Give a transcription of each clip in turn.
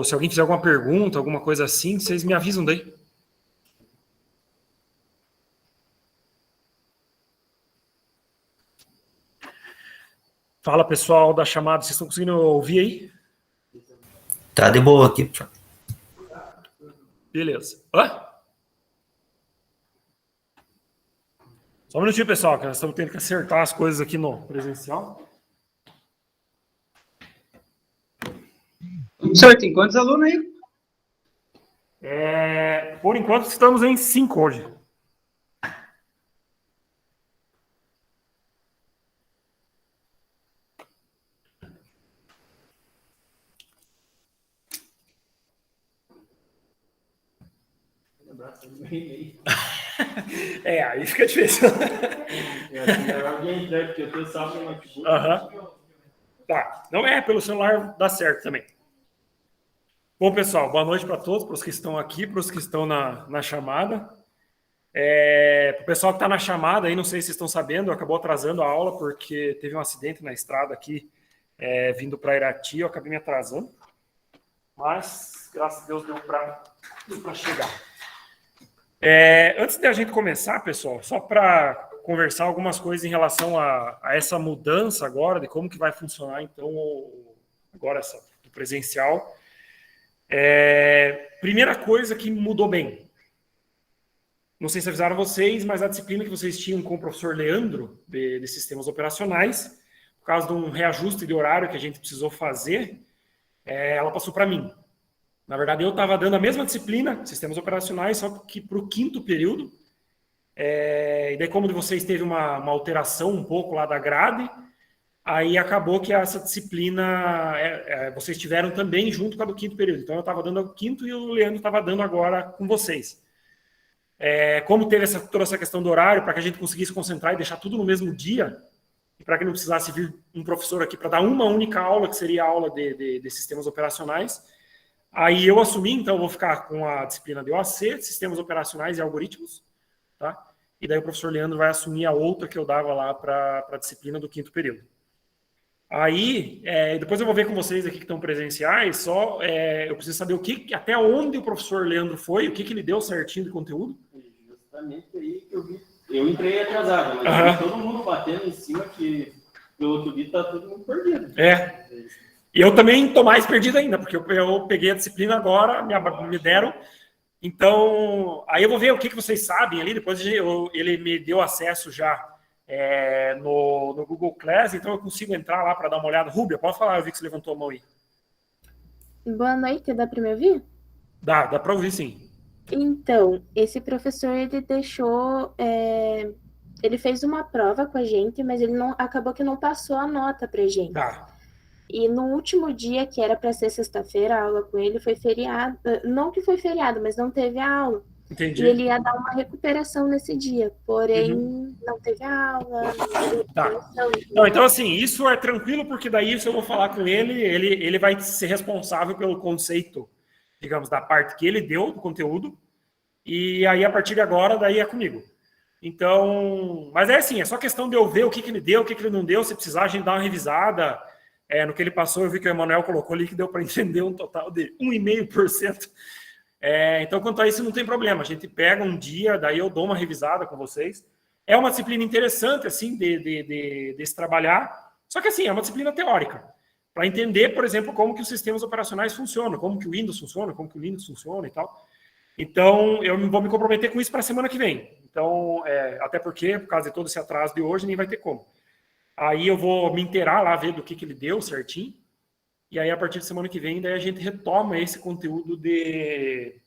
se alguém fizer alguma pergunta, alguma coisa assim, vocês me avisam daí. Fala, pessoal da chamada, vocês estão conseguindo ouvir aí? Tá de boa aqui, professor. Beleza. Hã? Só um minutinho, pessoal, que nós estamos tendo que acertar as coisas aqui no presencial. Senhor, tem quantos alunos aí? Por enquanto, estamos em 5 hoje. Aí fica difícil. Alguém quer, porque eu tô só no notebook. Tá, não pelo celular dá certo também. Bom, pessoal, boa noite para todos, para os que estão aqui, para os que estão na chamada. Para o pessoal que está na chamada, aí não sei se vocês estão sabendo, acabou atrasando a aula porque teve um acidente na estrada aqui, vindo para Irati, eu acabei me atrasando. Mas, graças a Deus, deu para chegar. Antes de a gente começar, pessoal, só para conversar algumas coisas em relação a essa mudança agora, de como que vai funcionar, então, agora o presencial. Primeira coisa que mudou bem. Não sei se avisaram vocês, mas a disciplina que vocês tinham com o professor Leandro, de sistemas operacionais, por causa de um reajuste de horário que a gente precisou fazer, ela passou para mim. Na verdade, eu estava dando a mesma disciplina, sistemas operacionais, só que para o 5º período. E daí, como de vocês teve uma alteração um pouco lá da grade, aí acabou que essa disciplina vocês tiveram também junto com a do 5º período. Então, eu estava dando o 5º e o Leandro estava dando agora com vocês. Como teve toda essa questão do horário, para que a gente conseguisse concentrar e deixar tudo no mesmo dia, e para que não precisasse vir um professor aqui para dar uma única aula, que seria a aula de sistemas operacionais, aí eu assumi, então eu vou ficar com a disciplina de OAC, sistemas operacionais e algoritmos, tá? E daí o professor Leandro vai assumir a outra que eu dava lá para a disciplina do 5º período. Aí, depois eu vou ver com vocês aqui que estão presenciais, eu preciso saber até onde o professor Leandro foi, o que ele deu certinho de conteúdo. Justamente aí que eu vi. Eu entrei atrasado, mas todo mundo batendo em cima que, pelo que eu vi, tá todo mundo perdido. E eu também estou mais perdido ainda, porque eu peguei a disciplina agora, me deram. Então, aí eu vou ver o que vocês sabem ali. Depois ele me deu acesso já no Google Class, então eu consigo entrar lá para dar uma olhada. Rúbia, pode falar, eu vi que você levantou a mão aí. Boa noite, dá para me ouvir? Dá para ouvir, sim. Então, esse professor, ele deixou... ele fez uma prova com a gente, mas ele acabou que não passou a nota pra gente. Tá. E no último dia, que era para ser sexta-feira, a aula com ele foi feriado. Não que foi feriado, mas não teve a aula. Entendi. E ele ia dar uma recuperação nesse dia, porém não teve a aula. Tá. Não, então, assim, isso é tranquilo, porque daí isso eu vou falar com ele vai ser responsável pelo conceito, digamos, da parte que ele deu do conteúdo, e aí a partir de agora, daí é comigo. Então, mas é só questão de eu ver o que ele deu, o que ele não deu, se precisar a gente dar uma revisada. No que ele passou, eu vi que o Emanuel colocou ali que deu para entender um total de 1,5%. Então, quanto a isso, não tem problema. A gente pega um dia, daí eu dou uma revisada com vocês. É uma disciplina interessante, assim, de se trabalhar. Só que, assim, é uma disciplina teórica. Para entender, por exemplo, como que os sistemas operacionais funcionam, como que o Windows funciona, como que o Linux funciona e tal. Então, eu vou me comprometer com isso para a semana que vem. Então, até porque, por causa de todo esse atraso de hoje, nem vai ter como. Aí eu vou me inteirar lá, ver do que ele deu certinho. E aí, a partir da semana que vem, daí a gente retoma esse conteúdo de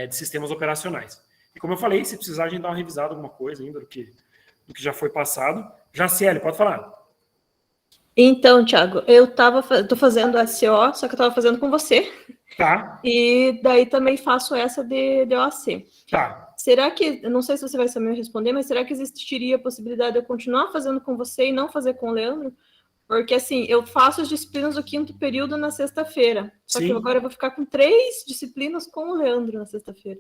sistemas operacionais. E como eu falei, se precisar, a gente dá uma revisada, alguma coisa ainda do que já foi passado. Jaciele, pode falar. Então, Thiago, eu tô fazendo a SO, só que eu estava fazendo com você. Tá. E daí também faço essa de OAC. Tá. Será que, não sei se você vai saber me responder, mas será que existiria a possibilidade de eu continuar fazendo com você e não fazer com o Leandro? Porque, assim, eu faço as disciplinas do 5º período na sexta-feira. Só que agora eu vou ficar com 3 disciplinas com o Leandro na sexta-feira.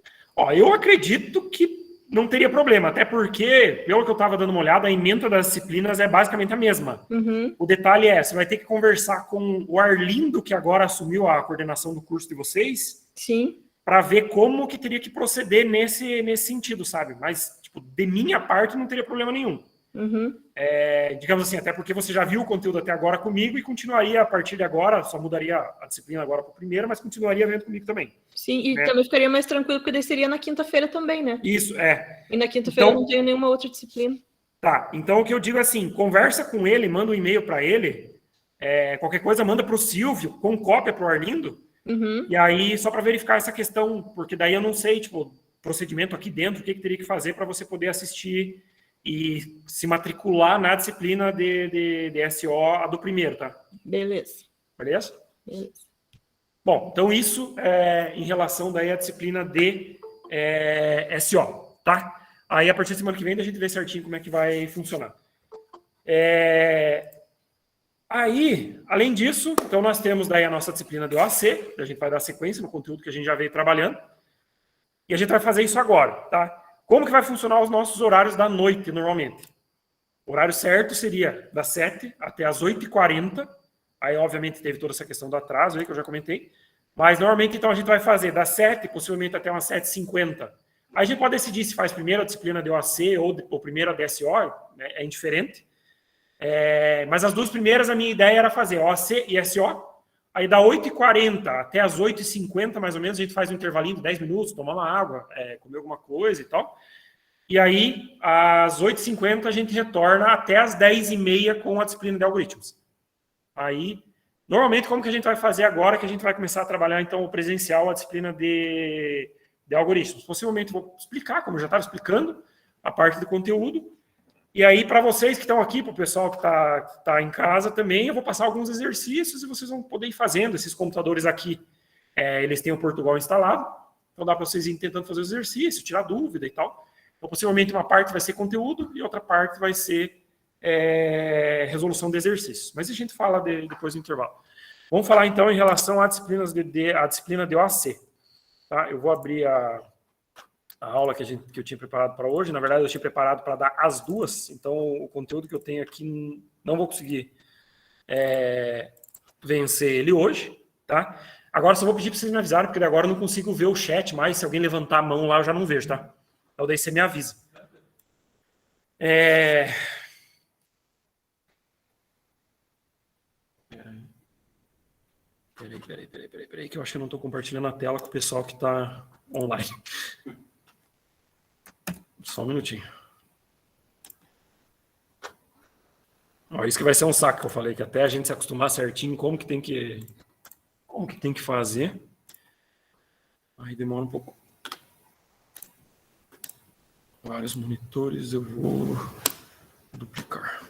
Eu acredito que não teria problema, até porque, pelo que eu estava dando uma olhada, a ementa das disciplinas é basicamente a mesma. Uhum. O detalhe é, você vai ter que conversar com o Arlindo, que agora assumiu a coordenação do curso de vocês, Sim. para ver como que teria que proceder nesse sentido, sabe? Mas, tipo, de minha parte, não teria problema nenhum. Uhum. Digamos assim, até porque você já viu o conteúdo até agora comigo e continuaria a partir de agora, só mudaria a disciplina agora para o primeiro, mas continuaria vendo comigo também. Sim, e também ficaria mais tranquilo, porque daí seria na quinta-feira também, né? Isso, E na quinta-feira então, eu não tenho nenhuma outra disciplina. Tá, então o que eu digo é assim, conversa com ele, manda um e-mail para ele, qualquer coisa manda para o Silvio, com cópia para o Arlindo, Uhum. e aí só para verificar essa questão, porque daí eu não sei, tipo, procedimento aqui dentro, o que teria que fazer para você poder assistir e se matricular na disciplina de SO, a do primeiro, tá? Beleza. Beleza? Beleza. Bom, então isso é em relação daí à disciplina de SO, tá? Aí a partir da semana que vem a gente vê certinho como é que vai funcionar. Aí, além disso, então nós temos daí a nossa disciplina de OAC, a gente vai dar sequência no conteúdo que a gente já veio trabalhando, e a gente vai fazer isso agora, tá? Como que vai funcionar os nossos horários da noite, normalmente? O horário certo seria das 7 até as 8h40, aí obviamente teve toda essa questão do atraso aí que eu já comentei, mas normalmente então a gente vai fazer das 7, possivelmente até umas 7h50. Aí a gente pode decidir se faz primeiro a disciplina de OAC ou primeiro a DSO, né? É indiferente. Mas as duas primeiras, a minha ideia era fazer OAC e SO. Aí da 8h40 até as 8h50, mais ou menos, a gente faz um intervalinho de 10 minutos, tomar uma água, comer alguma coisa e tal. E aí, às 8h50, a gente retorna até as 10h30 com a disciplina de algoritmos. Aí, normalmente, como que a gente vai fazer agora que a gente vai começar a trabalhar, então, o presencial, a disciplina de algoritmos? Possivelmente vou explicar, como eu já estava explicando, a parte do conteúdo. E aí, para vocês que estão aqui, para o pessoal que está em casa também, eu vou passar alguns exercícios e vocês vão poder ir fazendo. Esses computadores aqui, eles têm o Portugal instalado, então dá para vocês irem tentando fazer o exercício, tirar dúvida e tal. Então, possivelmente, uma parte vai ser conteúdo e outra parte vai ser resolução de exercícios. Mas a gente fala depois do intervalo. Vamos falar, então, em relação à disciplina de OAC. Tá? Eu vou abrir a aula que eu tinha preparado para hoje. Na verdade, eu tinha preparado para dar as duas, então o conteúdo que eu tenho aqui não vou conseguir vencer ele hoje, tá? Agora só vou pedir para vocês me avisarem, porque agora eu não consigo ver o chat mais. Se alguém levantar a mão lá, eu já não vejo, tá? Então daí você me avisa. Peraí, que eu acho que eu não estou compartilhando a tela com o pessoal que está online. Só um minutinho. Ó, isso que vai ser um saco que eu falei, que até a gente se acostumar certinho como que tem que fazer. Aí demora um pouco. Vários monitores, eu vou duplicar.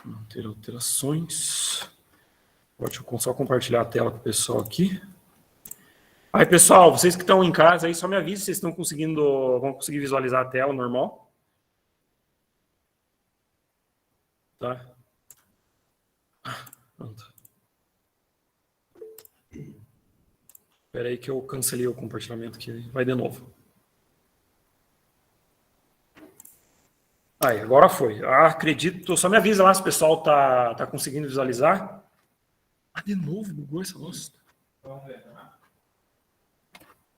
Manter alterações. Deixa eu só compartilhar a tela com o pessoal aqui. Aí, pessoal, vocês que estão em casa aí, só me avisem se vocês vão conseguir visualizar a tela normal. Tá? Pronto. Espera aí que eu cancelei o compartilhamento que vai de novo. Aí, agora foi. Acredito, só me avisa lá se o pessoal tá conseguindo visualizar. De novo, bugou essa bosta. Vamos ver, né?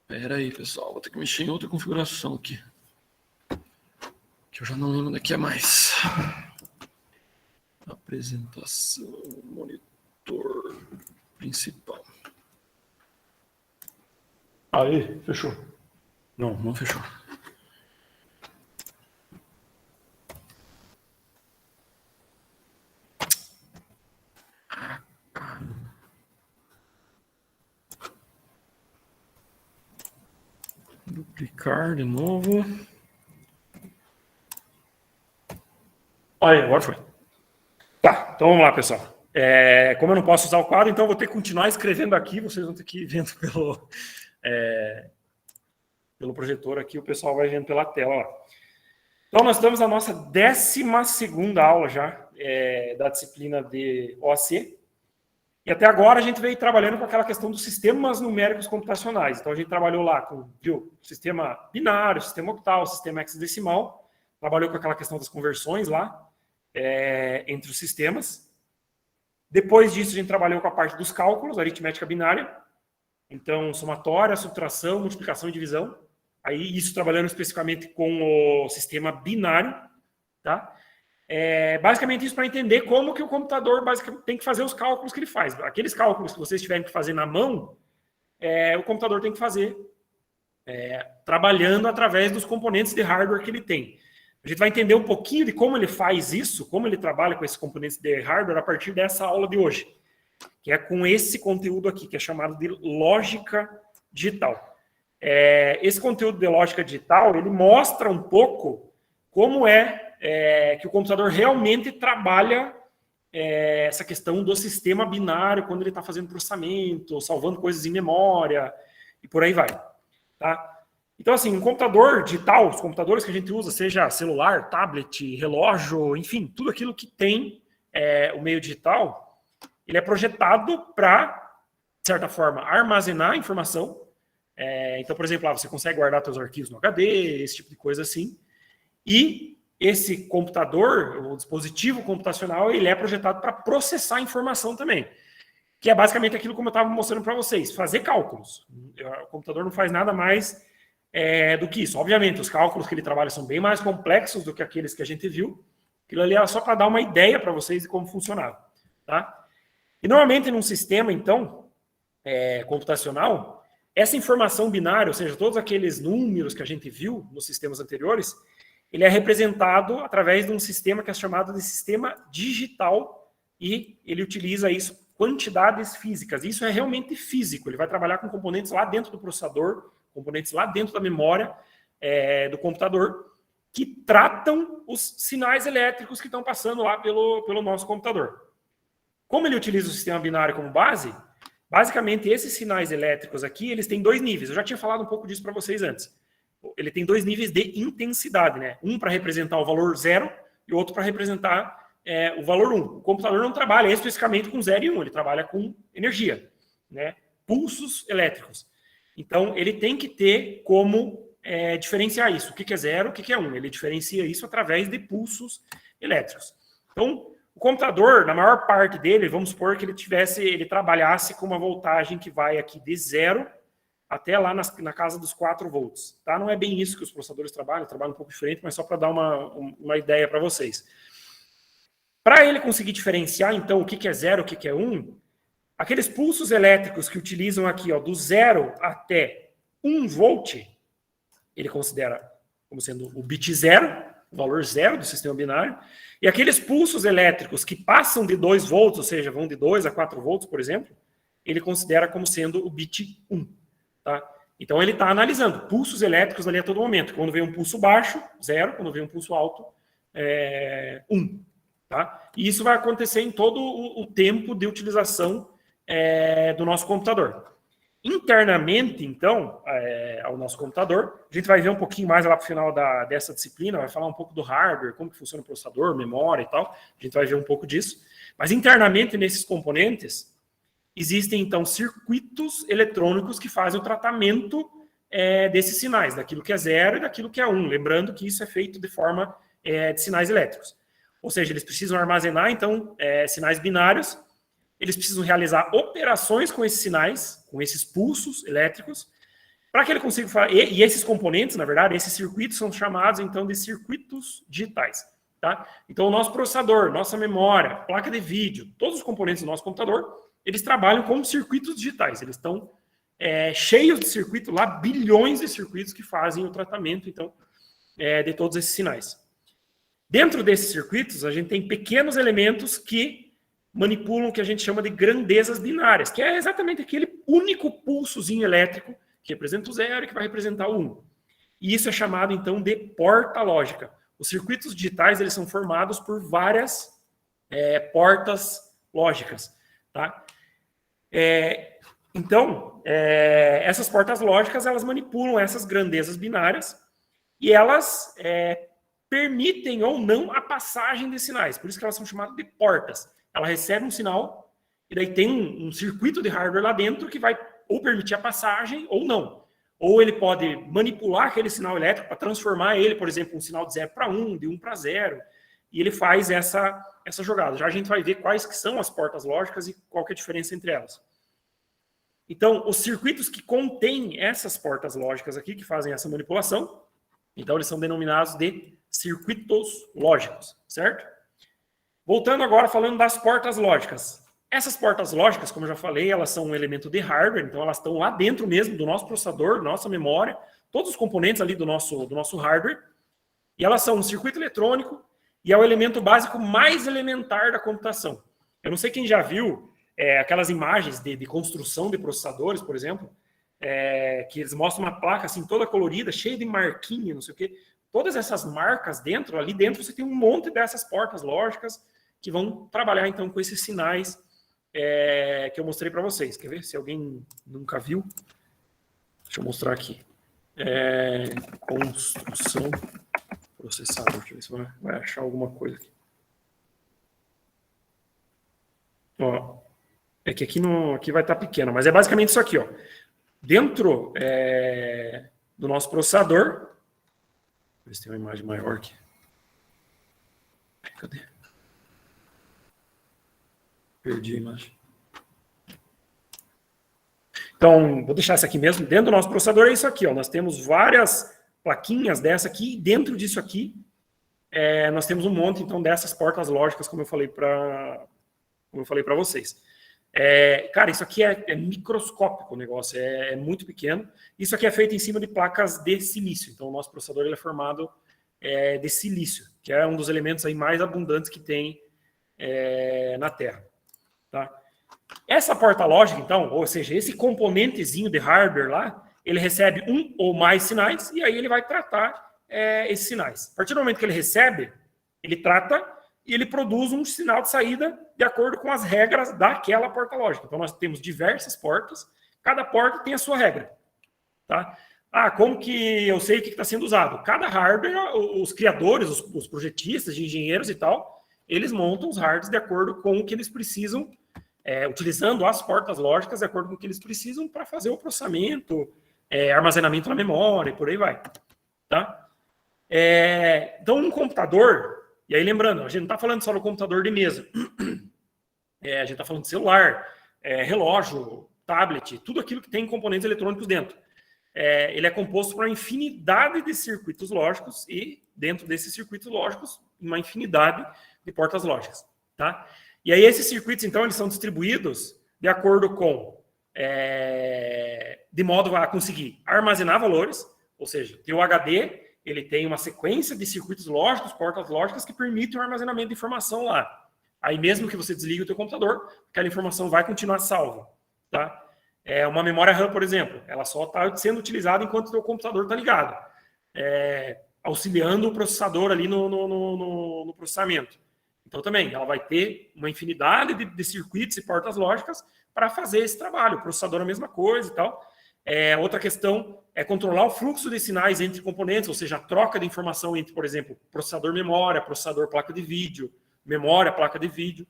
Pera aí, pessoal, vou ter que mexer em outra configuração aqui. Que eu já não lembro daqui a mais. Apresentação, monitor principal. Aí, fechou. Não fechou. Duplicar de novo. Olha, agora foi. Tá, então vamos lá, pessoal. Como eu não posso usar o quadro, então eu vou ter que continuar escrevendo aqui. Vocês vão ter que ir vendo pelo projetor aqui, o pessoal vai vendo pela tela. Ó. Então nós estamos na nossa 12ª aula já da disciplina de OAC. E até agora a gente veio trabalhando com aquela questão dos sistemas numéricos computacionais. Então a gente trabalhou lá com, sistema binário, sistema octal, sistema hexadecimal, trabalhou com aquela questão das conversões lá, entre os sistemas. Depois disso a gente trabalhou com a parte dos cálculos, aritmética binária. Então, somatória, subtração, multiplicação e divisão. Aí isso trabalhando especificamente com o sistema binário, tá? Basicamente isso para entender como que o computador basicamente tem que fazer os cálculos que ele faz. Aqueles cálculos que vocês tiverem que fazer na mão, o computador tem que fazer trabalhando através dos componentes de hardware que ele tem. A gente vai entender um pouquinho de como ele faz isso, como ele trabalha com esses componentes de hardware a partir dessa aula de hoje, que é com esse conteúdo aqui, que é chamado de lógica digital. Esse conteúdo de lógica digital, ele mostra um pouco como que o computador realmente trabalha essa questão do sistema binário quando ele está fazendo processamento, salvando coisas em memória e por aí vai. Tá? Então, assim, um computador digital, os computadores que a gente usa, seja celular, tablet, relógio, enfim, tudo aquilo que tem o meio digital, ele é projetado para, de certa forma, armazenar informação. Então, por exemplo, você consegue guardar seus arquivos no HD, esse tipo de coisa assim. E esse computador, o dispositivo computacional, ele é projetado para processar informação também. Que é basicamente aquilo como eu estava mostrando para vocês, fazer cálculos. O computador não faz nada mais do que isso. Obviamente, os cálculos que ele trabalha são bem mais complexos do que aqueles que a gente viu. Aquilo ali era só para dar uma ideia para vocês de como funcionava. Tá? E normalmente, num sistema, então, computacional, essa informação binária, ou seja, todos aqueles números que a gente viu nos sistemas anteriores, ele é representado através de um sistema que é chamado de sistema digital e ele utiliza isso, quantidades físicas. Isso é realmente físico, ele vai trabalhar com componentes lá dentro do processador, componentes lá dentro da memória do computador, que tratam os sinais elétricos que estão passando lá pelo nosso computador. Como ele utiliza o sistema binário como base, basicamente esses sinais elétricos aqui, eles têm dois níveis. Eu já tinha falado um pouco disso para vocês antes. Ele tem dois níveis de intensidade, né? Um para representar o valor 0 e outro para representar o valor 1. O computador não trabalha especificamente com 0 e 1, ele trabalha com energia, né? Pulsos elétricos. Então, ele tem que ter como diferenciar isso. O que é 0, o que é 1. Ele diferencia isso através de pulsos elétricos. Então, o computador, na maior parte dele, vamos supor que ele trabalhasse com uma voltagem que vai aqui de 0 até lá na casa dos 4 volts. Tá? Não é bem isso que os processadores trabalham um pouco diferente, mas só para dar uma ideia para vocês. Para ele conseguir diferenciar, então, o que é 0, o que é 1, aqueles pulsos elétricos que utilizam aqui, ó, do 0 até 1 volt, ele considera como sendo o bit 0, o valor 0 do sistema binário, e aqueles pulsos elétricos que passam de 2 volts, ou seja, vão de 2 a 4 volts, por exemplo, ele considera como sendo o bit 1. Tá? Então, ele está analisando pulsos elétricos ali a todo momento. Quando vem um pulso baixo, 0. Quando vem um pulso alto, 1. Tá? E isso vai acontecer em todo o tempo de utilização do nosso computador. Internamente, então, ao nosso computador, a gente vai ver um pouquinho mais lá para o final dessa disciplina, vai falar um pouco do hardware, como que funciona o processador, memória e tal. A gente vai ver um pouco disso. Mas internamente, nesses componentes, existem, então, circuitos eletrônicos que fazem o tratamento desses sinais, daquilo que é 0 e daquilo que é 1. Lembrando que isso é feito de forma de sinais elétricos. Ou seja, eles precisam armazenar, então, sinais binários, eles precisam realizar operações com esses sinais, com esses pulsos elétricos, para que ele consiga fazer. E esses componentes, na verdade, esses circuitos são chamados, então, de circuitos digitais. Tá? Então, o nosso processador, nossa memória, placa de vídeo, todos os componentes do nosso computador, eles trabalham como circuitos digitais. Eles estão cheios de circuitos, lá bilhões de circuitos que fazem o tratamento, então, de todos esses sinais. Dentro desses circuitos, a gente tem pequenos elementos que manipulam o que a gente chama de grandezas binárias, que é exatamente aquele único pulsozinho elétrico que representa o 0 e que vai representar o 1. E isso é chamado, então, de porta lógica. Os circuitos digitais, eles são formados por várias portas lógicas. Tá? Então, essas portas lógicas, elas manipulam essas grandezas binárias e elas permitem ou não a passagem de sinais. Por isso que elas são chamadas de portas. Ela recebe um sinal e daí tem um circuito de hardware lá dentro que vai ou permitir a passagem ou não. Ou ele pode manipular aquele sinal elétrico para transformar ele, por exemplo, um sinal de 0 para 1, de 1 para 0, e ele faz essa jogada. Já a gente vai ver quais que são as portas lógicas e qual que é a diferença entre elas. Então, os circuitos que contêm essas portas lógicas aqui, que fazem essa manipulação, então eles são denominados de circuitos lógicos, certo? Voltando agora, falando das portas lógicas. Essas portas lógicas, como eu já falei, elas são um elemento de hardware, então elas estão lá dentro mesmo do nosso processador, da nossa memória, todos os componentes ali do nosso hardware, e elas são um circuito eletrônico e é o elemento básico mais elementar da computação. Eu não sei quem já viu aquelas imagens de construção de processadores, por exemplo, que eles mostram uma placa assim toda colorida, cheia de marquinha, não sei o quê. Todas essas marcas dentro, ali dentro você tem um monte dessas portas lógicas que vão trabalhar então com esses sinais que eu mostrei para vocês. Quer ver? Se alguém nunca viu, deixa eu mostrar aqui. Construção processador. Deixa eu ver se vai achar alguma coisa aqui. Ó, é que aqui vai estar pequeno, mas é basicamente isso aqui, ó. Dentro do nosso processador, ver se tem uma imagem maior aqui. Cadê? Perdi a imagem. Então, vou deixar essa aqui mesmo. Dentro do nosso processador é isso aqui, ó. Nós temos várias plaquinhas dessa aqui, e dentro disso aqui, nós temos um monte, então, dessas portas lógicas, como eu falei para vocês. Cara, isso aqui é microscópico o negócio, é muito pequeno. Isso aqui é feito em cima de placas de silício. Então, o nosso processador ele é formado de silício, que é um dos elementos aí mais abundantes que tem na Terra. Tá? Essa porta lógica, então, ou seja, esse componentezinho de hardware lá, ele recebe um ou mais sinais e aí ele vai tratar esses sinais. A partir do momento que ele recebe, ele trata e ele produz um sinal de saída de acordo com as regras daquela porta lógica. Então, nós temos diversas portas, cada porta tem a sua regra. Tá? Como que eu sei o que está sendo usado? Cada hardware, os criadores, os projetistas, engenheiros e tal, eles montam os hardwares de acordo com o que eles precisam, utilizando as portas lógicas de acordo com o que eles precisam para fazer o processamento, armazenamento na memória e por aí vai. Tá? Então, um computador, e aí lembrando, a gente não está falando só do computador de mesa, a gente está falando de celular, relógio, tablet, tudo aquilo que tem componentes eletrônicos dentro. Ele é composto por uma infinidade de circuitos lógicos e, dentro desses circuitos lógicos, uma infinidade de portas lógicas. Tá? E aí esses circuitos, então, eles são distribuídos de acordo com, de modo a conseguir armazenar valores, ou seja, tem o HD, ele tem uma sequência de circuitos lógicos, portas lógicas, que permitem o armazenamento de informação lá. Aí mesmo que você desligue o teu computador, aquela informação vai continuar salva. Tá? Uma memória RAM, por exemplo, ela só está sendo utilizada enquanto o teu computador está ligado, auxiliando o processador ali no processamento. Então, também, ela vai ter uma infinidade de circuitos e portas lógicas para fazer esse trabalho. O processador é a mesma coisa e tal. Outra questão é controlar o fluxo de sinais entre componentes, ou seja, a troca de informação entre, por exemplo, processador-memória, processador-placa de vídeo, memória-placa de vídeo.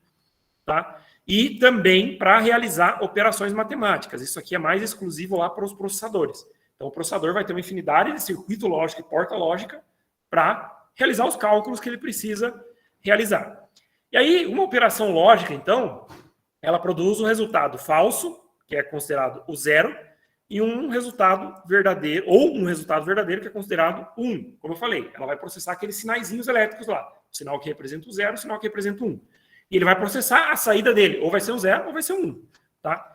Tá? E também para realizar operações matemáticas. Isso aqui é mais exclusivo lá para os processadores. Então, o processador vai ter uma infinidade de circuito lógico e porta lógica para realizar os cálculos que ele precisa realizar. E aí, uma operação lógica, então, ela produz um resultado falso, que é considerado o zero, e um resultado verdadeiro, ou um resultado verdadeiro, que é considerado 1. Como eu falei, ela vai processar aqueles sinaizinhos elétricos lá. O sinal que representa o 0, o sinal que representa o 1. E ele vai processar a saída dele, ou vai ser um 0 ou vai ser um 1. Tá?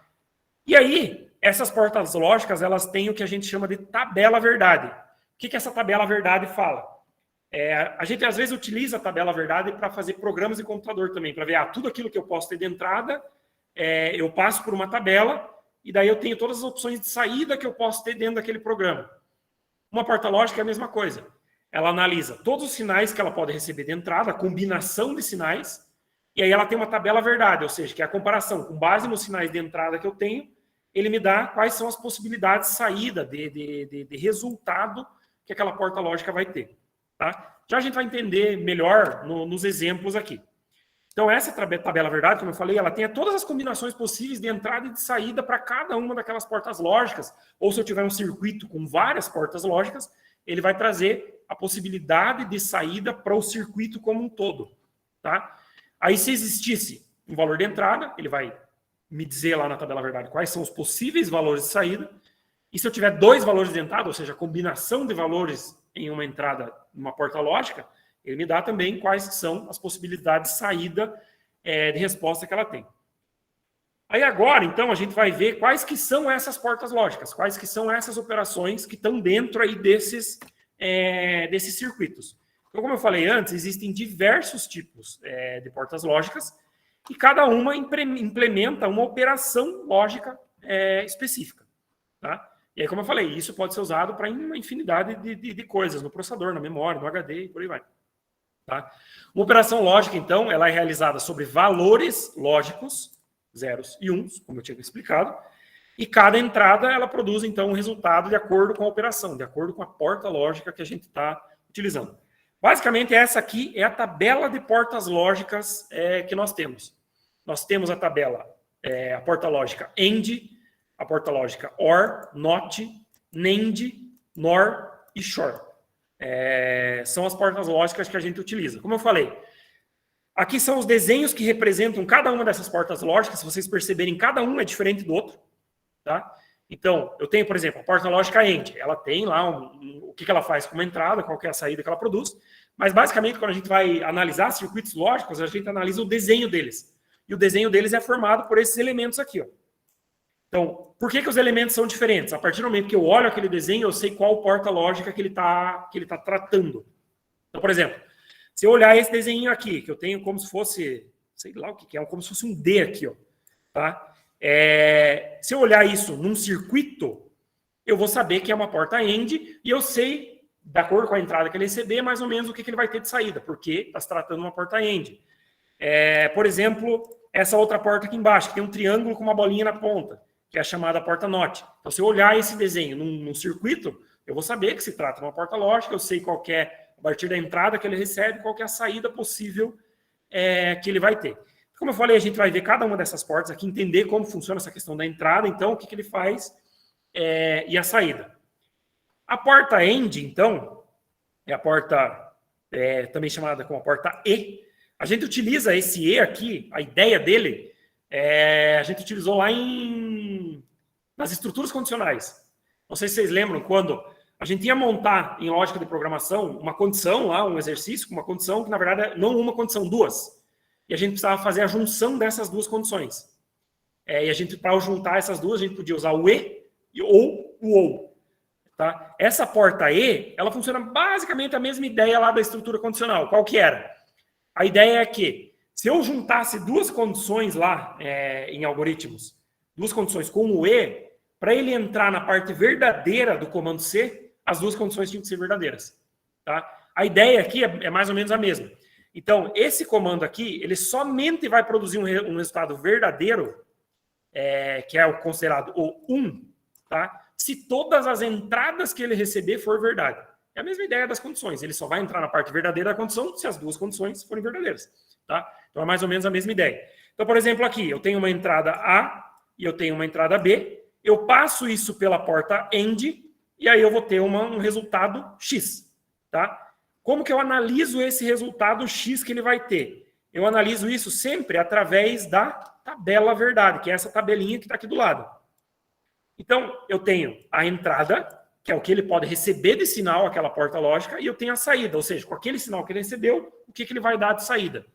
E aí, essas portas lógicas, elas têm o que a gente chama de tabela verdade. O que essa tabela verdade fala? A gente, às vezes, utiliza a tabela verdade para fazer programas de computador também, para ver tudo aquilo que eu posso ter de entrada, eu passo por uma tabela, e daí eu tenho todas as opções de saída que eu posso ter dentro daquele programa. Uma porta lógica é a mesma coisa. Ela analisa todos os sinais que ela pode receber de entrada, a combinação de sinais, e aí ela tem uma tabela verdade, ou seja, que é a comparação, com base nos sinais de entrada que eu tenho, ele me dá quais são as possibilidades de saída, de resultado que aquela porta lógica vai ter. Tá? Já a gente vai entender melhor nos exemplos aqui. Então, essa tabela verdade, como eu falei, ela tem todas as combinações possíveis de entrada e de saída para cada uma daquelas portas lógicas. Ou se eu tiver um circuito com várias portas lógicas, ele vai trazer a possibilidade de saída para o circuito como um todo. Tá? Aí, se existisse um valor de entrada, ele vai me dizer lá na tabela verdade quais são os possíveis valores de saída. E se eu tiver 2 valores de entrada, ou seja, a combinação de valores em uma entrada, numa porta lógica, ele me dá também quais são as possibilidades de saída de resposta que ela tem. Aí agora, então, a gente vai ver quais que são essas portas lógicas, quais que são essas operações que estão dentro aí desses circuitos. Então, como eu falei antes, existem diversos tipos de portas lógicas e cada uma implementa uma operação lógica específica. Tá? E aí, como eu falei, isso pode ser usado para uma infinidade de coisas, no processador, na memória, no HD e por aí vai. Tá? Uma operação lógica, então, ela é realizada sobre valores lógicos, zeros e uns, como eu tinha explicado, e cada entrada ela produz, então, um resultado de acordo com a operação, de acordo com a porta lógica que a gente está utilizando. Basicamente, essa aqui é a tabela de portas lógicas que nós temos. Nós temos a tabela, a porta lógica AND, a porta lógica OR, NOT, NAND, NOR e SHOR. São as portas lógicas que a gente utiliza. Como eu falei, aqui são os desenhos que representam cada uma dessas portas lógicas. Se vocês perceberem, cada um é diferente do outro. Tá? Então, eu tenho, por exemplo, a porta lógica AND. Ela tem lá o que ela faz como entrada, qual que é a saída que ela produz. Mas, basicamente, quando a gente vai analisar circuitos lógicos, a gente analisa o desenho deles. E o desenho deles é formado por esses elementos aqui. Ó. Então, por que os elementos são diferentes? A partir do momento que eu olho aquele desenho, eu sei qual porta lógica que ele tá tratando. Então, por exemplo, se eu olhar esse desenho aqui, que eu tenho como se fosse, sei lá o que é, como se fosse um D aqui, ó, tá? Se eu olhar isso num circuito, eu vou saber que é uma porta AND e eu sei, de acordo com a entrada que ele receber, mais ou menos o que ele vai ter de saída, porque está se tratando de uma porta AND. Por exemplo, essa outra porta aqui embaixo, que tem um triângulo com uma bolinha na ponta, que é a chamada porta NOT. Então, se eu olhar esse desenho num circuito, eu vou saber que se trata de uma porta lógica, eu sei qual que é, a partir da entrada que ele recebe, qual que é a saída possível que ele vai ter. Como eu falei, a gente vai ver cada uma dessas portas aqui, entender como funciona essa questão da entrada, então, o que ele faz e a saída. A porta AND, então, é a porta também chamada como a porta E. A gente utiliza esse E aqui, a ideia dele, a gente utilizou lá nas estruturas condicionais. Não sei se vocês lembram quando a gente ia montar em lógica de programação uma condição lá, um exercício com uma condição que, na verdade, não uma condição, duas. E a gente precisava fazer a junção dessas duas condições. E a gente, para juntar essas duas, a gente podia usar o E ou o OU. Tá? Essa porta E, ela funciona basicamente a mesma ideia lá da estrutura condicional. Qual que era? A ideia é que, se eu juntasse duas condições lá em algoritmos, duas condições com o E, para ele entrar na parte verdadeira do comando C, as duas condições tinham que ser verdadeiras. Tá? A ideia aqui é mais ou menos a mesma. Então, esse comando aqui, ele somente vai produzir um resultado verdadeiro, que é o considerado o 1, tá? Se todas as entradas que ele receber for verdade. É a mesma ideia das condições. Ele só vai entrar na parte verdadeira da condição se as duas condições forem verdadeiras. Tá? Então, é mais ou menos a mesma ideia. Então, por exemplo, aqui, eu tenho uma entrada A e eu tenho uma entrada B. Eu passo isso pela porta AND e aí eu vou ter um resultado X. Tá? Como que eu analiso esse resultado X que ele vai ter? Eu analiso isso sempre através da tabela verdade, que é essa tabelinha que está aqui do lado. Então, eu tenho a entrada, que é o que ele pode receber de sinal, aquela porta lógica, e eu tenho a saída, ou seja, com aquele sinal que ele recebeu, o que ele vai dar de saída.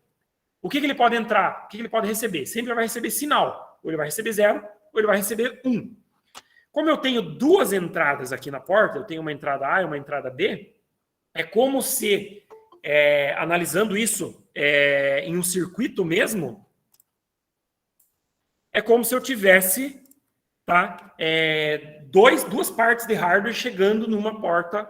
O que ele pode entrar, o que ele pode receber? Sempre ele vai receber sinal, ou ele vai receber 0, ou ele vai receber 1. Como eu tenho duas entradas aqui na porta, eu tenho uma entrada A e uma entrada B, é como se, analisando isso em um circuito mesmo, é como se eu tivesse, tá, duas partes de hardware chegando numa porta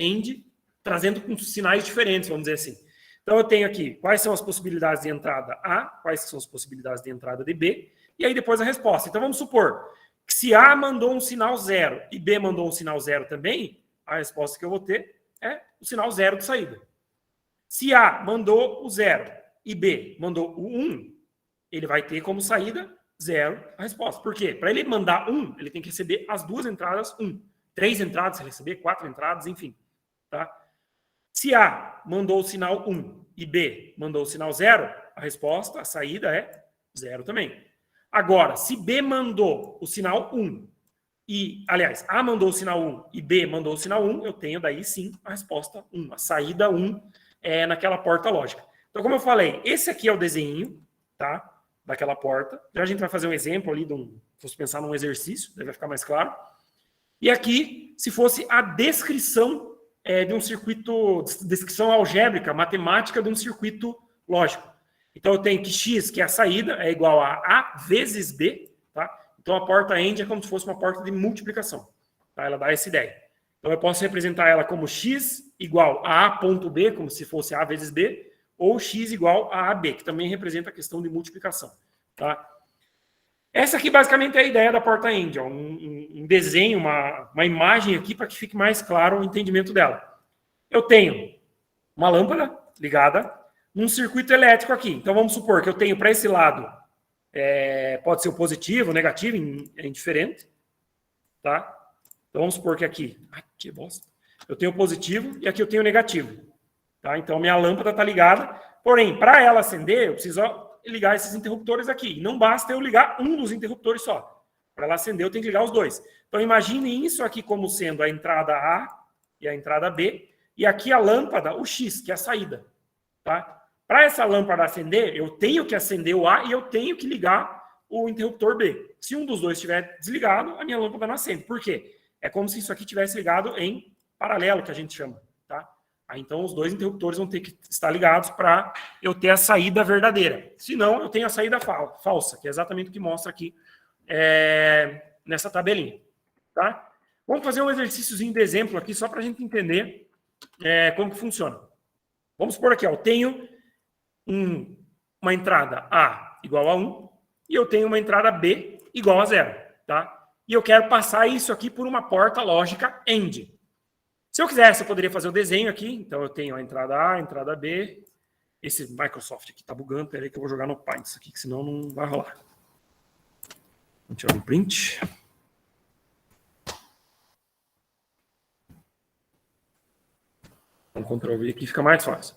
AND, trazendo com sinais diferentes, vamos dizer assim. Então, eu tenho aqui quais são as possibilidades de entrada A, quais são as possibilidades de entrada de B, e aí depois a resposta. Então, vamos supor que se A mandou um sinal 0 e B mandou um sinal 0 também, a resposta que eu vou ter é o sinal 0 de saída. Se A mandou o 0 e B mandou o 1, ele vai ter como saída 0 a resposta. Por quê? Para ele mandar 1, ele tem que receber as duas entradas 1. 3 entradas, se ele receber 4 entradas, enfim. Tá? Se A mandou o sinal 1 e B mandou o sinal 0, a resposta, a saída é 0 também. Agora, se B mandou o sinal 1 e, aliás, A mandou o sinal 1 e B mandou o sinal 1, eu tenho daí sim a resposta 1, a saída 1 naquela porta lógica. Então, como eu falei, esse aqui é o desenho, tá? Daquela porta. Já a gente vai fazer um exemplo ali, se fosse pensar num exercício, daí vai ficar mais claro. E aqui, se fosse a descrição de um circuito, descrição algébrica, matemática de um circuito lógico. Então, eu tenho que X, que é a saída, é igual a A vezes B, tá? Então, a porta AND é como se fosse uma porta de multiplicação, tá? Ela dá essa ideia. Então, eu posso representar ela como X igual a A ponto B, como se fosse A vezes B, ou X igual a AB, que também representa a questão de multiplicação, tá? Essa aqui, basicamente, é a ideia da porta AND, ó, um desenho, uma imagem aqui para que fique mais claro o entendimento dela. Eu tenho uma lâmpada ligada num circuito elétrico aqui. Então, vamos supor que eu tenho para esse lado, pode ser o positivo, o negativo, é indiferente. Tá? Então, vamos supor que aqui, que bosta, eu tenho o positivo e aqui eu tenho o negativo. Tá? Então, minha lâmpada está ligada. Porém, para ela acender, eu preciso ligar esses interruptores aqui. E não basta eu ligar um dos interruptores só. Para ela acender, eu tenho que ligar os dois. Então, imagine isso aqui como sendo a entrada A e a entrada B. E aqui a lâmpada, o X, que é a saída. Tá? Para essa lâmpada acender, eu tenho que acender o A e eu tenho que ligar o interruptor B. Se um dos dois estiver desligado, a minha lâmpada não acende. Por quê? É como se isso aqui tivesse ligado em paralelo, que a gente chama. Tá? Aí, então, os dois interruptores vão ter que estar ligados para eu ter a saída verdadeira. Senão, eu tenho a saída falsa, que é exatamente o que mostra aqui nessa tabelinha. Tá? Vamos fazer um exercíciozinho de exemplo aqui, só para a gente entender como que funciona. Vamos supor aqui, ó, eu tenho uma entrada A igual a 1 e eu tenho uma entrada B igual a 0. Tá? E eu quero passar isso aqui por uma porta lógica AND. Se eu quisesse, eu poderia fazer o desenho aqui. Então, eu tenho a entrada A, a entrada B. Esse Microsoft aqui está bugando. Peraí que eu vou jogar no Paint isso aqui, que senão não vai rolar. Vou tirar um print. Vamos Ctrl V aqui, fica mais fácil.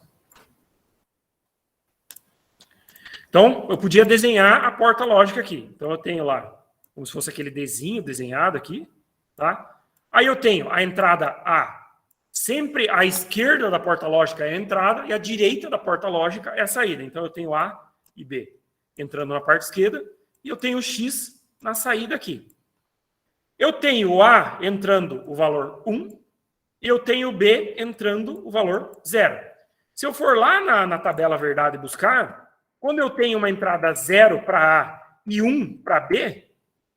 Então, eu podia desenhar a porta lógica aqui. Então, eu tenho lá, como se fosse aquele desenho desenhado aqui. Tá? Aí eu tenho a entrada A. Sempre à esquerda da porta lógica é a entrada e à direita da porta lógica é a saída. Então, eu tenho A e B entrando na parte esquerda e eu tenho X na saída aqui. Eu tenho o A entrando o valor 1 e eu tenho o B entrando o valor 0. Se eu for lá na tabela verdade buscar, quando eu tenho uma entrada 0 para A e 1 para B,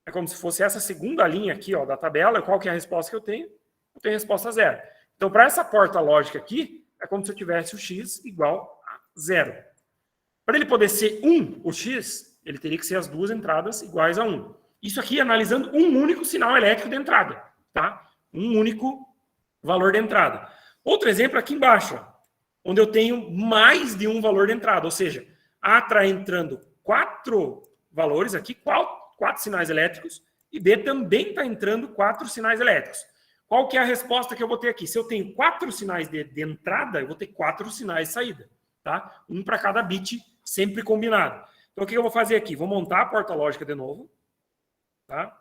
é como se fosse essa segunda linha aqui, ó, da tabela. Qual que é a resposta que eu tenho? Eu tenho a resposta 0. Então, para essa porta lógica aqui, é como se eu tivesse o X igual a 0. Para ele poder ser 1, o X, ele teria que ser as duas entradas iguais a 1. Isso aqui analisando um único sinal elétrico de entrada. Tá? Um único valor de entrada. Outro exemplo aqui embaixo, ó, onde eu tenho mais de um valor de entrada. Ou seja, A está entrando 4 valores aqui, 4 sinais elétricos, e B também está entrando 4 sinais elétricos. Qual que é a resposta que eu vou ter aqui? Se eu tenho 4 sinais de entrada, eu vou ter 4 sinais de saída. Tá? Um para cada bit, sempre combinado. Então, o que eu vou fazer aqui? Vou montar a porta lógica de novo. Tá?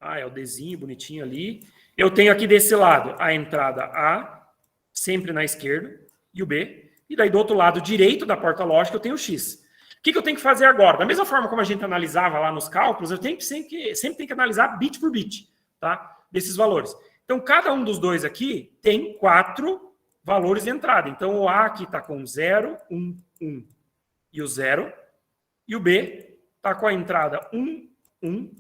É o Dzinho bonitinho ali. Eu tenho aqui desse lado a entrada A, sempre na esquerda, e o B. E daí, do outro lado direito da porta lógica, eu tenho o X. O que eu tenho que fazer agora? Da mesma forma como a gente analisava lá nos cálculos, eu sempre tenho que analisar bit por bit, tá? Desses valores. Então, cada um dos dois aqui tem 4 valores de entrada. Então, o A aqui está com 0, 1, 1 e o 0. E o B está com a entrada 1, 1,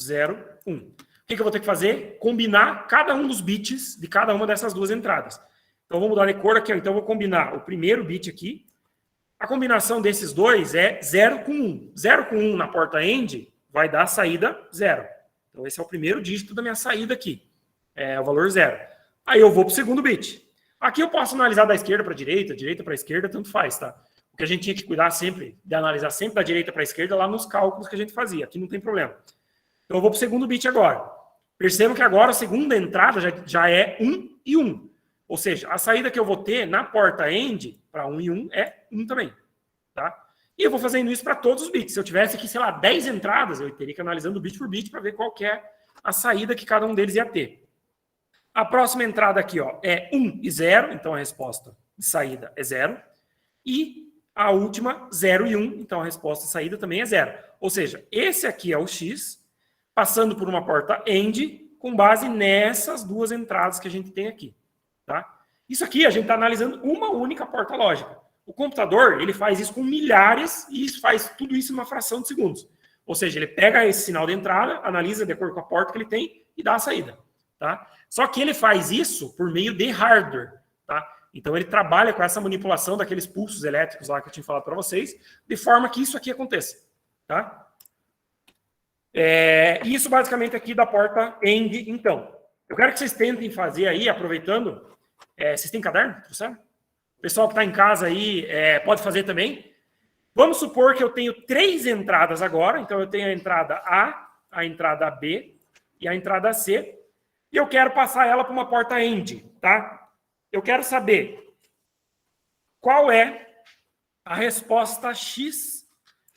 0, 1. O que eu vou ter que fazer? Combinar cada um dos bits de cada uma dessas duas entradas. Então, vou mudar de cor aqui. Então, eu vou combinar o primeiro bit aqui. A combinação desses dois é 0 com 1. 0 com 1 na porta AND vai dar a saída 0. Então, esse é o primeiro dígito da minha saída aqui. É o valor 0. Aí eu vou para o segundo bit. Aqui eu posso analisar da esquerda para a direita para a esquerda, tanto faz, tá? O porque a gente tinha que cuidar sempre, de analisar sempre da direita para a esquerda lá nos cálculos que a gente fazia. Aqui não tem problema. Então eu vou para o segundo bit agora. Percebam que agora a segunda entrada já é 1 e 1. Ou seja, a saída que eu vou ter na porta AND para 1 e 1 é 1 também. Tá? E eu vou fazendo isso para todos os bits. Se eu tivesse aqui, sei lá, 10 entradas, eu teria que ir analisando bit por bit para ver qual que é a saída que cada um deles ia ter. A próxima entrada aqui ó, é 1 e 0, então a resposta de saída é 0. E a última, 0 e 1, então a resposta de saída também é 0. Ou seja, esse aqui é o X, passando por uma porta AND, com base nessas duas entradas que a gente tem aqui. Tá? Isso aqui a gente está analisando uma única porta lógica. O computador ele faz isso com milhares e faz tudo isso em uma fração de segundos. Ou seja, ele pega esse sinal de entrada, analisa de acordo com a porta que ele tem e dá a saída. Tá? Só que ele faz isso por meio de hardware. Tá? Então ele trabalha com essa manipulação daqueles pulsos elétricos lá que eu tinha falado para vocês, de forma que isso aqui aconteça. Tá? Isso basicamente aqui da porta AND, então. Eu quero que vocês tentem fazer aí, aproveitando. Vocês têm caderno? Certo? O pessoal que está em casa aí pode fazer também. Vamos supor que eu tenho 3 entradas agora. Então eu tenho a entrada A, a entrada B e a entrada C. E eu quero passar ela para uma porta AND. Tá? Eu quero saber qual é a resposta X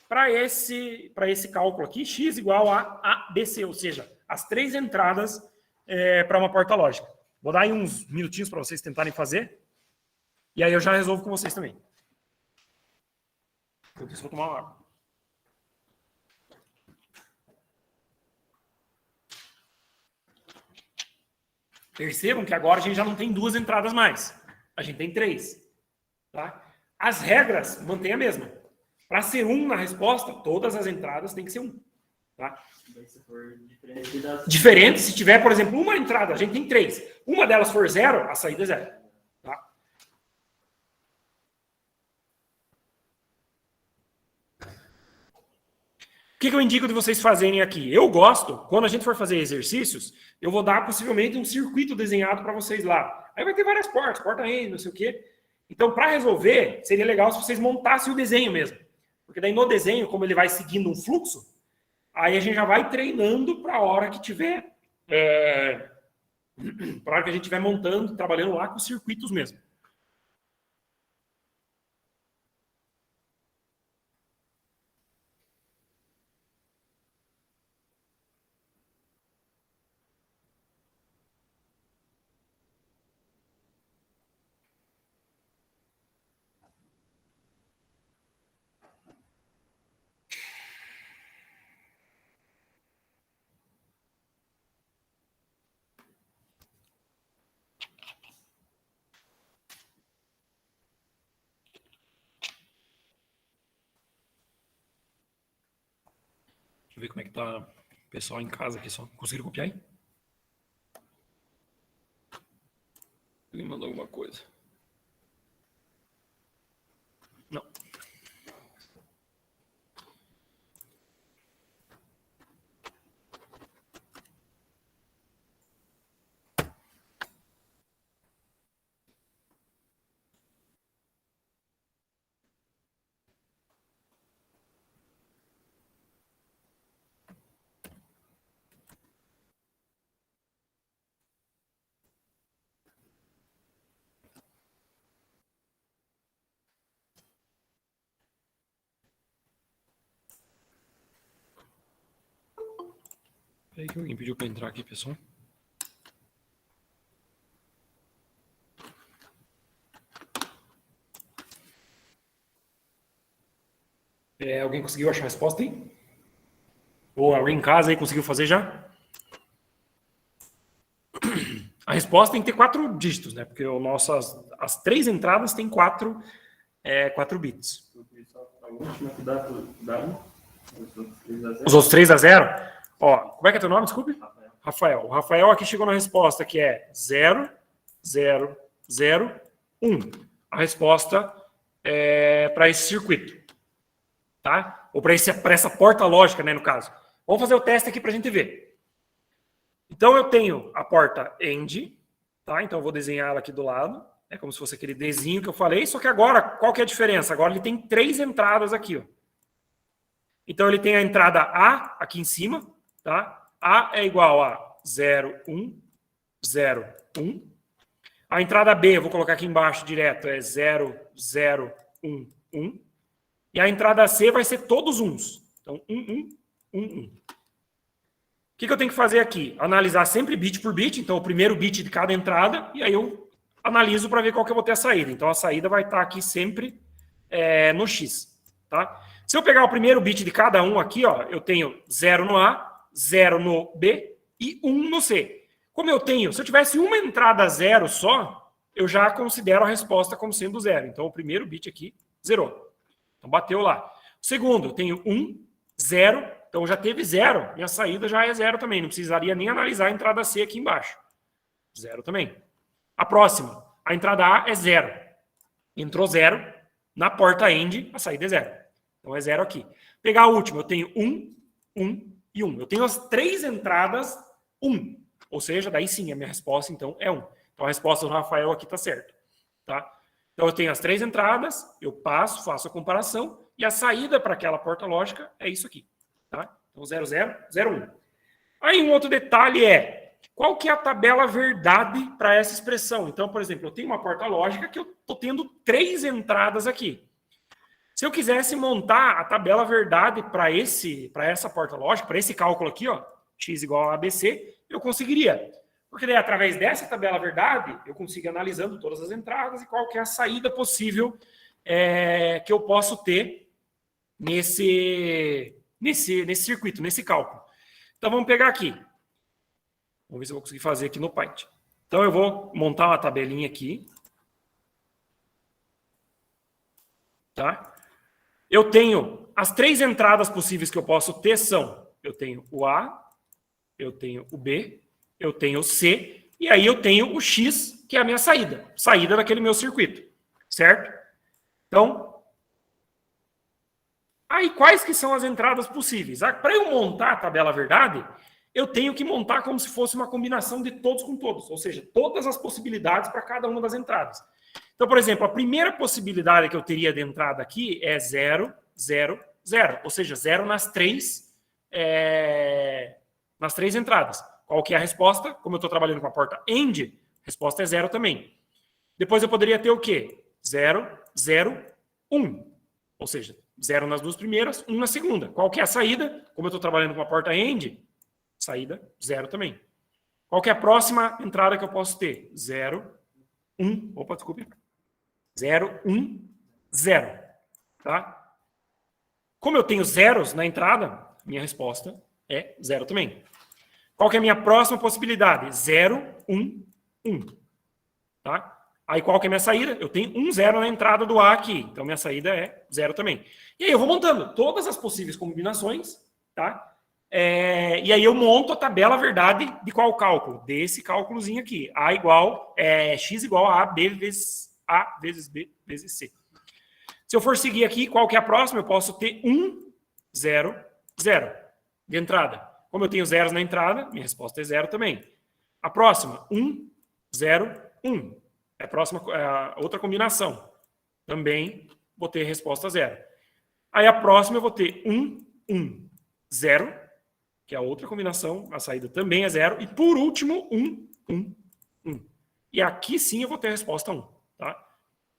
para esse cálculo aqui, x igual a ABC, ou seja, as 3 entradas para uma porta lógica. Vou dar aí uns minutinhos para vocês tentarem fazer, e aí eu já resolvo com vocês também. Eu vou tomar uma água. Percebam que agora a gente já não tem 2 entradas mais, a gente tem 3. Tá? As regras mantêm a mesma. Para ser 1 na resposta, todas as entradas têm que ser 1. Tá? Diferente, se tiver, por exemplo, uma entrada, a gente tem 3. Uma delas for 0, a saída é 0. Tá? O que eu indico de vocês fazerem aqui? Eu gosto, quando a gente for fazer exercícios, eu vou dar possivelmente um circuito desenhado para vocês lá. Aí vai ter várias portas, porta N, não sei o quê. Então, para resolver, seria legal se vocês montassem o desenho mesmo. Porque daí no desenho, como ele vai seguindo um fluxo, aí a gente já vai treinando para a hora que tiver, para a hora que a gente estiver montando, trabalhando lá com os circuitos mesmo. Deixa eu ver como é que tá o pessoal em casa aqui só. Conseguiram copiar aí? Ele mandou alguma coisa. Não. Peraí que alguém pediu para entrar aqui, pessoal. Alguém conseguiu achar a resposta aí? Ou alguém em casa aí conseguiu fazer já? A resposta tem que ter 4 dígitos, né? Porque as 3 entradas têm 4 bits. A última que dá Os outros 3 a 0? Ó, como é que é teu nome, desculpe? Rafael. O Rafael aqui chegou na resposta que é 0, 0, 0, 1. A resposta é para esse circuito. Tá? Ou para essa porta lógica, né, no caso. Vamos fazer o teste aqui para a gente ver. Então, eu tenho a porta AND, tá? Então, eu vou desenhar ela aqui do lado. É como se fosse aquele Dzinho que eu falei, só que agora, qual que é a diferença? Agora ele tem 3 entradas aqui, ó. Então ele tem a entrada A aqui em cima, tá? A é igual a 0, 1, 0, 1. A entrada B, eu vou colocar aqui embaixo direto, é 0, 0, 1, 1. E a entrada C vai ser todos uns. Então, 1, 1, 1, 1. O que eu tenho que fazer aqui? Analisar sempre bit por bit, então o primeiro bit de cada entrada, e aí eu analiso para ver qual que eu vou ter a saída. Então a saída vai estar aqui sempre no X. Tá? Se eu pegar o primeiro bit de cada um aqui, ó, eu tenho 0 no A, 0 no B e 1 no C. Como eu tenho, se eu tivesse uma entrada 0 só, eu já considero a resposta como sendo 0. Então o primeiro bit aqui zerou. Então bateu lá. O segundo, eu tenho 1, 0. Então já teve 0. Minha saída já é 0 também. Não precisaria nem analisar a entrada C aqui embaixo. 0 também. A próxima, a entrada A é 0. Entrou 0. Na porta END, a saída é 0. Então é 0 aqui. Pegar a última, eu tenho 1, 1 e 1. Eu tenho as 3 entradas 1. Ou seja, daí sim, a minha resposta, então, é 1. Então, a resposta do Rafael aqui está certa. Tá? Então, eu tenho as 3 entradas, eu passo, faço a comparação, e a saída para aquela porta lógica é isso aqui. Tá? Então, 0, 0, 0, 1. Aí, um outro detalhe é, qual que é a tabela verdade para essa expressão? Então, por exemplo, eu tenho uma porta lógica que eu estou tendo 3 entradas aqui. Se eu quisesse montar a tabela verdade para essa porta lógica, para esse cálculo aqui, ó, x igual a ABC, eu conseguiria. Porque daí, através dessa tabela verdade, eu consigo ir analisando todas as entradas e qual que é a saída possível que eu posso ter nesse circuito, nesse cálculo. Então, vamos pegar aqui. Vamos ver se eu vou conseguir fazer aqui no Python. Então, eu vou montar uma tabelinha aqui. Tá? Eu tenho as 3 entradas possíveis que eu posso ter são, eu tenho o A, eu tenho o B, eu tenho o C, e aí eu tenho o X, que é a minha saída daquele meu circuito, certo? Então, aí quais que são as entradas possíveis? Para eu montar a tabela verdade, eu tenho que montar como se fosse uma combinação de todos com todos, ou seja, todas as possibilidades para cada uma das entradas. Então, por exemplo, a primeira possibilidade que eu teria de entrada aqui é 0, 0, 0, ou seja, 0 nas 3 entradas. Qual que é a resposta? Como eu estou trabalhando com a porta AND, a resposta é 0 também. Depois eu poderia ter o quê? 0, 0, 1. Ou seja, 0 nas 2 primeiras, 1 na segunda. Qual que é a saída? Como eu estou trabalhando com a porta AND, saída 0 também. Qual que é a próxima entrada que eu posso ter? 0, 1. Opa, desculpe. 0, 1, 0. Tá? Como eu tenho zeros na entrada, minha resposta é 0 também. Qual que é a minha próxima possibilidade? 0, 1, 1. Tá? Aí qual que é a minha saída? Eu tenho 1, 0 na entrada do A aqui. Então minha saída é 0 também. E aí eu vou montando todas as possíveis combinações. Tá? E aí eu monto a tabela verdade de qual cálculo? Desse cálculozinho aqui. X igual a B vezes A vezes B vezes C. Se eu for seguir aqui, qual que é a próxima? Eu posso ter 1, 0, 0 de entrada. Como eu tenho zeros na entrada, minha resposta é 0 também. A próxima, 1, 0, 1. É a outra combinação. Também vou ter resposta 0. Aí a próxima eu vou ter 1, 1, 0, que é a outra combinação, a saída também é 0. E por último, 1, 1, 1. E aqui sim eu vou ter a resposta 1. Tá?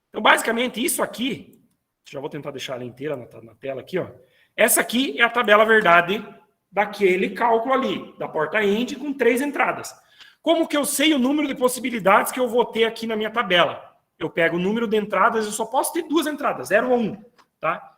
Então, basicamente, isso aqui, já vou tentar deixar ela inteira na tela aqui, ó. Essa aqui é a tabela verdade daquele cálculo ali, da porta AND com 3 entradas. Como que eu sei o número de possibilidades que eu vou ter aqui na minha tabela? Eu pego o número de entradas, eu só posso ter 2 entradas, 0 ou 1, tá?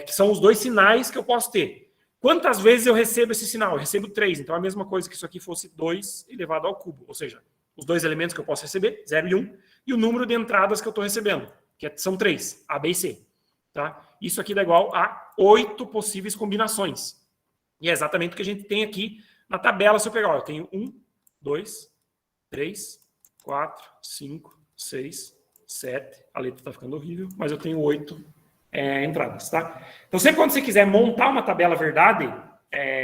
Que são os 2 sinais que eu posso ter. Quantas vezes eu recebo esse sinal? Eu recebo 3, então é a mesma coisa que isso aqui fosse 2 elevado ao cubo, ou seja, os 2 elementos que eu posso receber, 0 e 1, e o número de entradas que eu estou recebendo, que são 3, A, B e C. Tá? Isso aqui dá igual a 8 possíveis combinações. E é exatamente o que a gente tem aqui na tabela. Se eu pegar, ó, eu tenho 1, 2, 3, 4, 5, 6, 7. A letra está ficando horrível, mas eu tenho 8 entradas. Tá? Então, sempre quando você quiser montar uma tabela verdade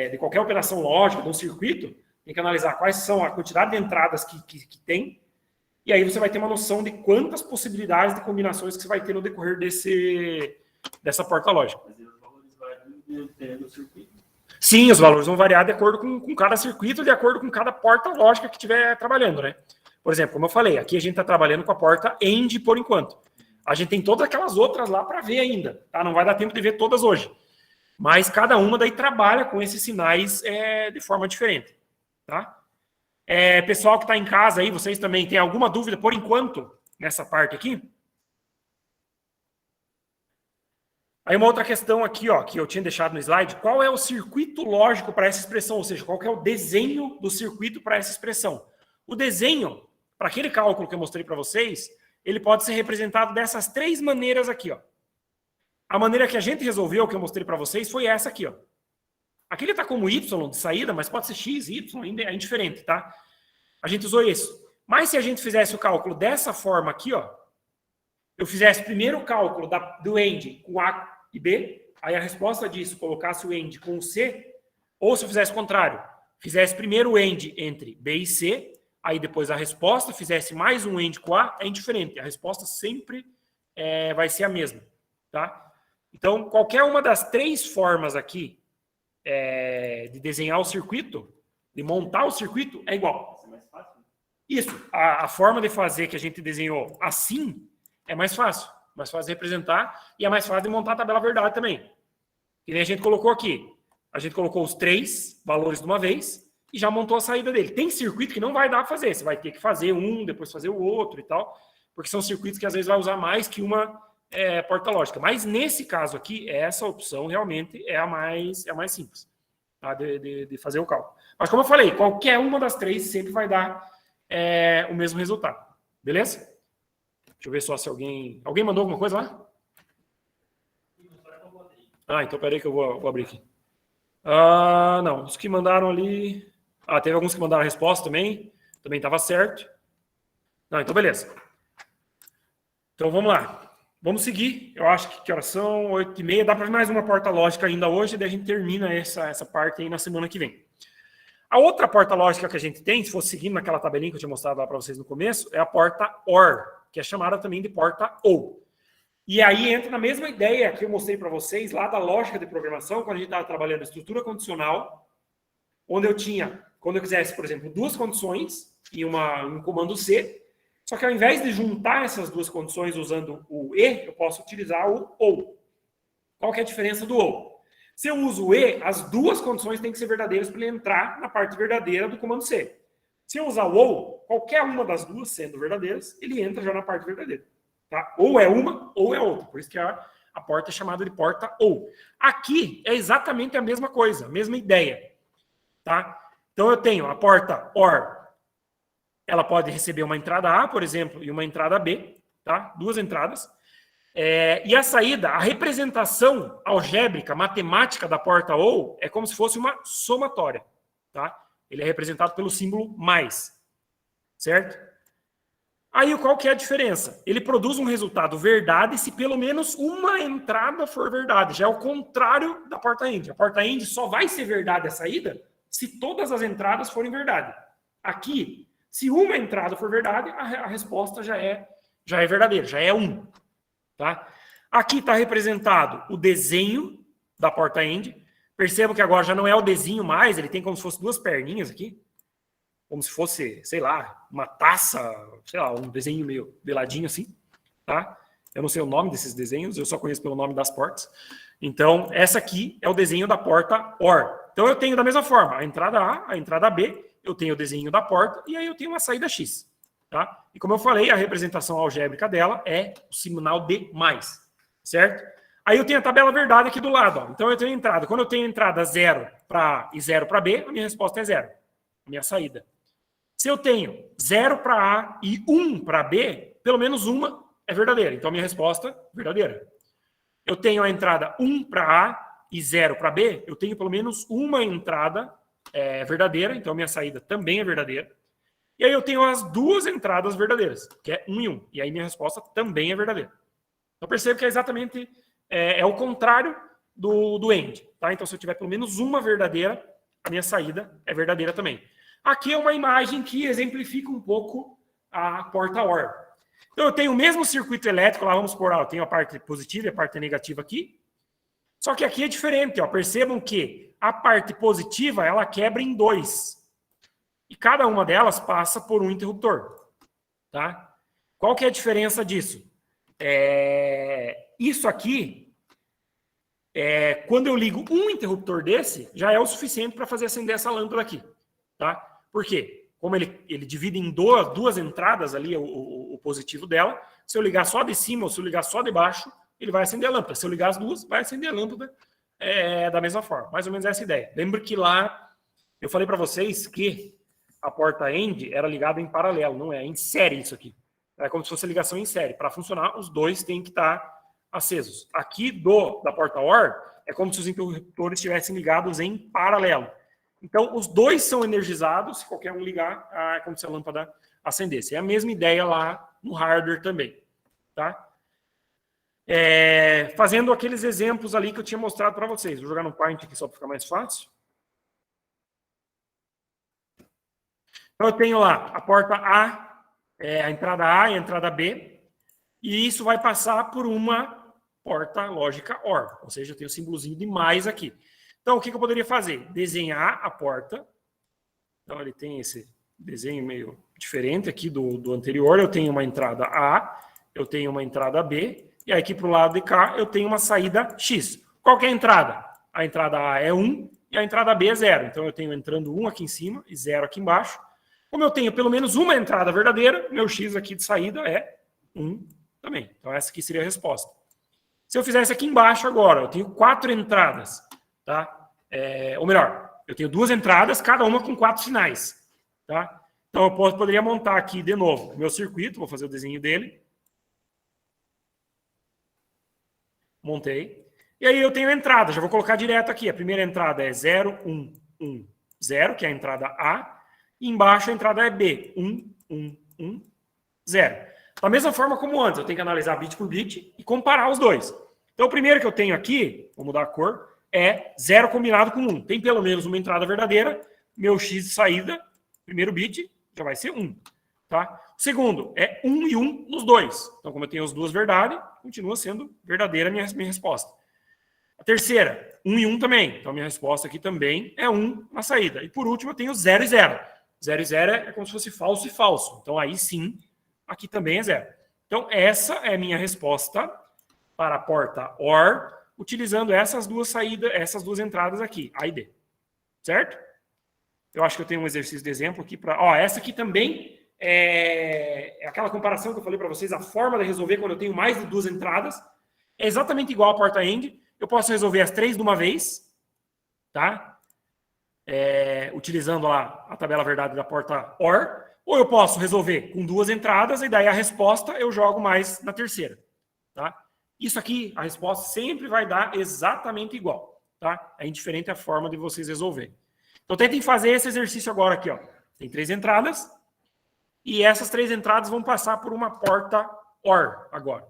de qualquer operação lógica, de um circuito, tem que analisar quais são a quantidade de entradas que tem E aí você vai ter uma noção de quantas possibilidades de combinações que você vai ter no decorrer dessa porta lógica. Mas os valores variam dependendo do circuito. Sim, os valores vão variar de acordo com cada circuito, de acordo com cada porta lógica que estiver trabalhando, né? Por exemplo, como eu falei, aqui a gente está trabalhando com a porta AND por enquanto. A gente tem todas aquelas outras lá para ver ainda, tá? Não vai dar tempo de ver todas hoje. Mas cada uma daí trabalha com esses sinais de forma diferente, tá? Pessoal que está em casa aí, vocês também têm alguma dúvida por enquanto nessa parte aqui? Aí uma outra questão aqui, ó, que eu tinha deixado no slide, qual é o circuito lógico para essa expressão? Ou seja, qual que é o desenho do circuito para essa expressão? O desenho, para aquele cálculo que eu mostrei para vocês, ele pode ser representado dessas 3 maneiras aqui, ó. A maneira que a gente resolveu, que eu mostrei para vocês, foi essa aqui, ó. Aqui ele está como Y de saída, mas pode ser X, Y, ainda é indiferente, tá? A gente usou isso. Mas se a gente fizesse o cálculo dessa forma aqui, ó, eu fizesse primeiro o cálculo do AND com A e B, aí a resposta disso colocasse o AND com C, ou se eu fizesse o contrário, fizesse primeiro o AND entre B e C, aí depois a resposta fizesse mais um AND com A, é indiferente. A resposta sempre vai ser a mesma, tá? Então, qualquer uma das 3 formas aqui de desenhar o circuito, de montar o circuito, é igual. Isso é mais fácil. Isso, a forma de fazer que a gente desenhou assim é mais fácil de representar e é mais fácil de montar a tabela verdade também. Que nem a gente colocou aqui. A gente colocou os 3 valores de uma vez e já montou a saída dele. Tem circuito que não vai dar para fazer. Você vai ter que fazer um, depois fazer o outro e tal, porque são circuitos que às vezes vai usar mais que uma porta lógica. Mas nesse caso aqui, essa opção realmente é a mais simples, tá? de fazer o cálculo. Mas como eu falei, qualquer uma das 3 sempre vai dar o mesmo resultado. Beleza? Deixa eu ver só se alguém mandou alguma coisa lá? Então peraí que eu vou abrir aqui. Não, os que mandaram ali... teve alguns que mandaram a resposta também. Também estava certo. Não, então beleza. Então vamos lá. Vamos seguir. Eu acho que horas são? 8h30. Dá para mais uma porta lógica ainda hoje, daí a gente termina essa parte aí na semana que vem. A outra porta lógica que a gente tem, se fosse seguindo naquela tabelinha que eu tinha mostrado lá para vocês no começo, é a porta OR, que é chamada também de porta OU. E aí entra na mesma ideia que eu mostrei para vocês lá da lógica de programação, quando a gente estava trabalhando estrutura condicional, onde eu tinha, quando eu quisesse, por exemplo, 2 condições e um comando C, só que ao invés de juntar essas 2 condições usando o E, eu posso utilizar o OU. Qual que é a diferença do OU? Se eu uso o E, as 2 condições têm que ser verdadeiras para ele entrar na parte verdadeira do comando C. Se eu usar o OU, qualquer uma das 2 sendo verdadeiras, ele entra já na parte verdadeira. Tá? Ou é uma, ou é outra. Por isso que a porta é chamada de porta OU. Aqui é exatamente a mesma coisa, a mesma ideia. Tá? Então eu tenho a porta OR. Ela pode receber uma entrada A, por exemplo, e uma entrada B. Tá? 2 entradas. E a saída, a representação algébrica, matemática da porta OU é como se fosse uma somatória. Tá? Ele é representado pelo símbolo mais. Certo? Aí qual que é a diferença? Ele produz um resultado verdade se pelo menos uma entrada for verdade. Já é o contrário da porta AND. A porta AND só vai ser verdade a saída se todas as entradas forem verdade. Aqui, se uma entrada for verdade, a resposta já é verdadeira, já é 1. Tá? Aqui está representado o desenho da porta AND. Perceba que agora já não é o desenho mais, ele tem como se fosse 2 perninhas aqui. Como se fosse, sei lá, uma taça, sei lá, um desenho meio veladinho assim. Tá? Eu não sei o nome desses desenhos, eu só conheço pelo nome das portas. Então, essa aqui é o desenho da porta OR. Então, eu tenho da mesma forma a entrada A, a entrada B, eu tenho o desenho da porta e aí eu tenho uma saída X. Tá? E como eu falei, a representação algébrica dela é o sinal de mais, certo? Aí eu tenho a tabela verdade aqui do lado. Ó. Então eu tenho entrada. Quando eu tenho entrada 0 para A e 0 para B, a minha resposta é 0. A minha saída. Se eu tenho 0 para A e 1 para B, pelo menos uma é verdadeira. Então a minha resposta é verdadeira. Eu tenho a entrada 1 para A e 0 para B, eu tenho pelo menos uma entrada verdadeira. Então a minha saída também é verdadeira. E aí eu tenho as 2 entradas verdadeiras, que é 1 e 1. E aí minha resposta também é verdadeira. Então percebo que é exatamente o contrário do AND. Tá? Então se eu tiver pelo menos uma verdadeira, a minha saída é verdadeira também. Aqui é uma imagem que exemplifica um pouco a porta OR. Então, eu tenho o mesmo circuito elétrico, lá vamos supor, eu tenho a parte positiva e a parte negativa aqui, só que aqui é diferente, ó. Percebam que a parte positiva, ela quebra em 2, e cada uma delas passa por um interruptor, tá? Qual que é a diferença disso? Isso aqui, quando eu ligo um interruptor desse, já é o suficiente para fazer acender essa lâmpada aqui, tá? Por quê? Como ele divide em duas entradas ali, o positivo dela, se eu ligar só de cima ou se eu ligar só de baixo, ele vai acender a lâmpada. Se eu ligar as duas, vai acender a lâmpada da mesma forma. Mais ou menos essa ideia. Lembra que lá eu falei para vocês que a porta END era ligada em paralelo, não é em série isso aqui. É como se fosse ligação em série. Para funcionar, os dois têm que estar acesos. Aqui da porta OR, é como se os interruptores estivessem ligados em paralelo. Então, os dois são energizados, se qualquer um ligar, é como se a lâmpada acendesse. É a mesma ideia lá no hardware também, tá? Fazendo aqueles exemplos ali que eu tinha mostrado para vocês. Vou jogar no Paint aqui só para ficar mais fácil. Então, eu tenho lá a porta A, a entrada A e a entrada B, e isso vai passar por uma porta lógica OR, ou seja, eu tenho o símbolozinho de mais aqui. Então, o que eu poderia fazer? Desenhar a porta. Então, ele tem esse desenho meio diferente aqui do anterior. Eu tenho uma entrada A, eu tenho uma entrada B, e aqui para o lado de cá eu tenho uma saída X. Qual que é a entrada? A entrada A é 1 e a entrada B é 0. Então, eu tenho entrando 1 aqui em cima e 0 aqui embaixo. Como eu tenho pelo menos uma entrada verdadeira, meu X aqui de saída é 1 também. Então, essa aqui seria a resposta. Se eu fizesse aqui embaixo agora, eu tenho 4 entradas. Tá? Ou melhor, eu tenho 2 entradas, cada uma com 4 sinais. Tá? Então, eu poderia montar aqui de novo o meu circuito, vou fazer o desenho dele. Montei. E aí eu tenho a entrada, já vou colocar direto aqui. A primeira entrada é 0, 1, 1, 0, que é a entrada A. E embaixo a entrada é B, 1, 1, 1, 0. Da mesma forma como antes, eu tenho que analisar bit por bit e comparar os dois. Então, o primeiro que eu tenho aqui, vou mudar a cor, é 0 combinado com 1. Tem pelo menos uma entrada verdadeira. Meu X de saída, primeiro bit, já vai ser 1. Tá? O segundo é 1 e 1 nos dois. Então, como eu tenho as duas verdades, continua sendo verdadeira a minha resposta. A terceira, 1 e 1 também. Então, a minha resposta aqui também é 1 na saída. E por último, eu tenho 0 e 0. 0 e 0 é como se fosse falso e falso. Então, aí sim, aqui também é 0. Então, essa é a minha resposta para a porta OR, utilizando essas duas saídas, essas duas entradas aqui, A e B. Certo? Eu acho que eu tenho um exercício de exemplo aqui para... Ó, essa aqui também é aquela comparação que eu falei para vocês, a forma de resolver quando eu tenho mais de 2 entradas. É exatamente igual à porta END. Eu posso resolver as 3 de uma vez, tá? Utilizando lá a tabela verdade da porta OR. Ou eu posso resolver com 2 entradas e daí a resposta eu jogo mais na terceira, tá? Isso aqui, a resposta sempre vai dar exatamente igual, tá? É indiferente a forma de vocês resolverem. Então, tentem fazer esse exercício agora aqui, ó. Tem 3 entradas e essas 3 entradas vão passar por uma porta OR agora,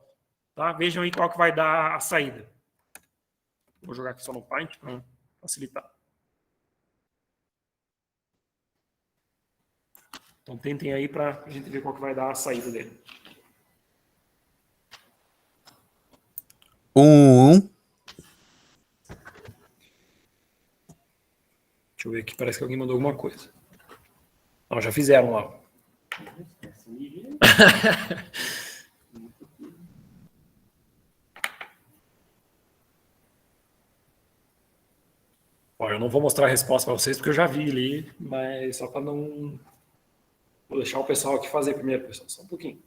tá? Vejam aí qual que vai dar a saída. Vou jogar aqui só no Paint para facilitar. Então, tentem aí para a gente ver qual que vai dar a saída dele. 1. Deixa eu ver aqui, parece que alguém mandou alguma coisa. Não, já fizeram lá. Ó, eu não vou mostrar a resposta para vocês porque eu já vi ali, mas só para não... Vou deixar o pessoal aqui fazer primeiro, pessoal, só um pouquinho.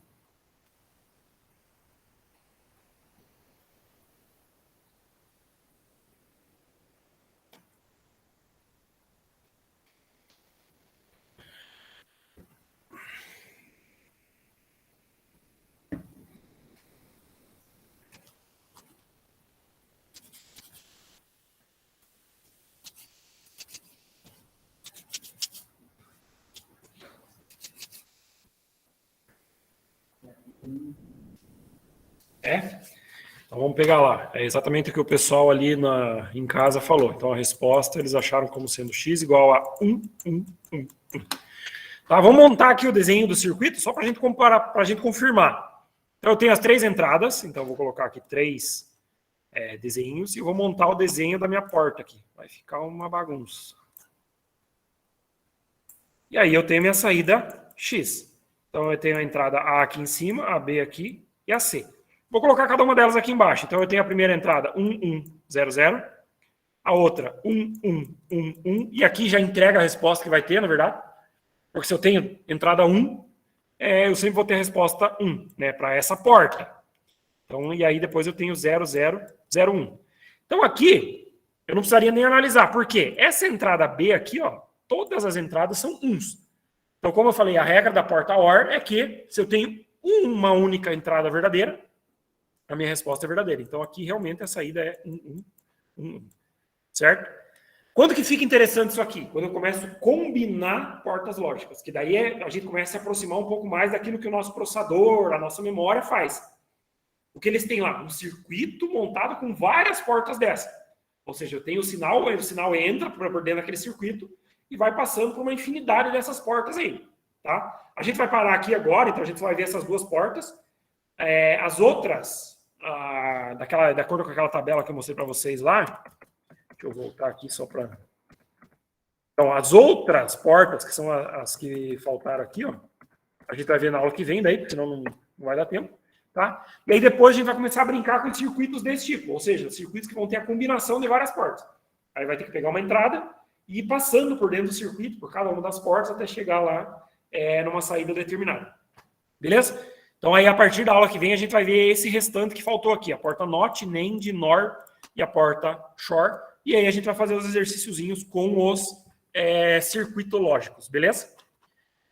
Então vamos pegar lá. É exatamente o que o pessoal ali em casa falou. Então a resposta eles acharam como sendo x igual a 1, 1, 1, 1. Tá, vamos montar aqui o desenho do circuito só para a gente comparar, para a gente confirmar. Então eu tenho as 3 entradas, então eu vou colocar aqui 3 desenhos e vou montar o desenho da minha porta aqui. Vai ficar uma bagunça. E aí eu tenho minha saída X. Então eu tenho a entrada A aqui em cima, a B aqui e a C. Vou colocar cada uma delas aqui embaixo. Então eu tenho a primeira entrada 1100, a outra 1111, e aqui já entrega a resposta que vai ter, na verdade. Porque se eu tenho entrada 1, eu sempre vou ter a resposta 1, né, para essa porta. Então, e aí depois eu tenho 0001. Então aqui, eu não precisaria nem analisar. Por quê? Essa entrada B aqui, ó, todas as entradas são 1s. Então, como eu falei, a regra da porta OR é que se eu tenho uma única entrada verdadeira, a minha resposta é verdadeira. Então aqui realmente a saída é 1111. Certo? Quando que fica interessante isso aqui? Quando eu começo a combinar portas lógicas, que daí a gente começa a se aproximar um pouco mais daquilo que o nosso processador, a nossa memória faz. O que eles têm lá? Um circuito montado com várias portas dessas. Ou seja, eu tenho o sinal entra por dentro daquele circuito e vai passando por uma infinidade dessas portas aí. Tá? A gente vai parar aqui agora, então a gente vai ver essas 2 portas. As outras, de acordo com aquela tabela que eu mostrei para vocês lá, deixa eu voltar aqui só para... Então, as outras portas, que são as que faltaram aqui, ó, a gente vai ver na aula que vem daí, porque senão não vai dar tempo. Tá? E aí depois a gente vai começar a brincar com circuitos desse tipo, ou seja, circuitos que vão ter a combinação de várias portas. Aí vai ter que pegar uma entrada e ir passando por dentro do circuito, por cada uma das portas, até chegar lá numa saída determinada. Beleza? Então aí a partir da aula que vem a gente vai ver esse restante que faltou aqui, a porta NOT, NAND, NOR e a porta SHOR. E aí a gente vai fazer os exercíciozinhos com os circuitológicos, beleza?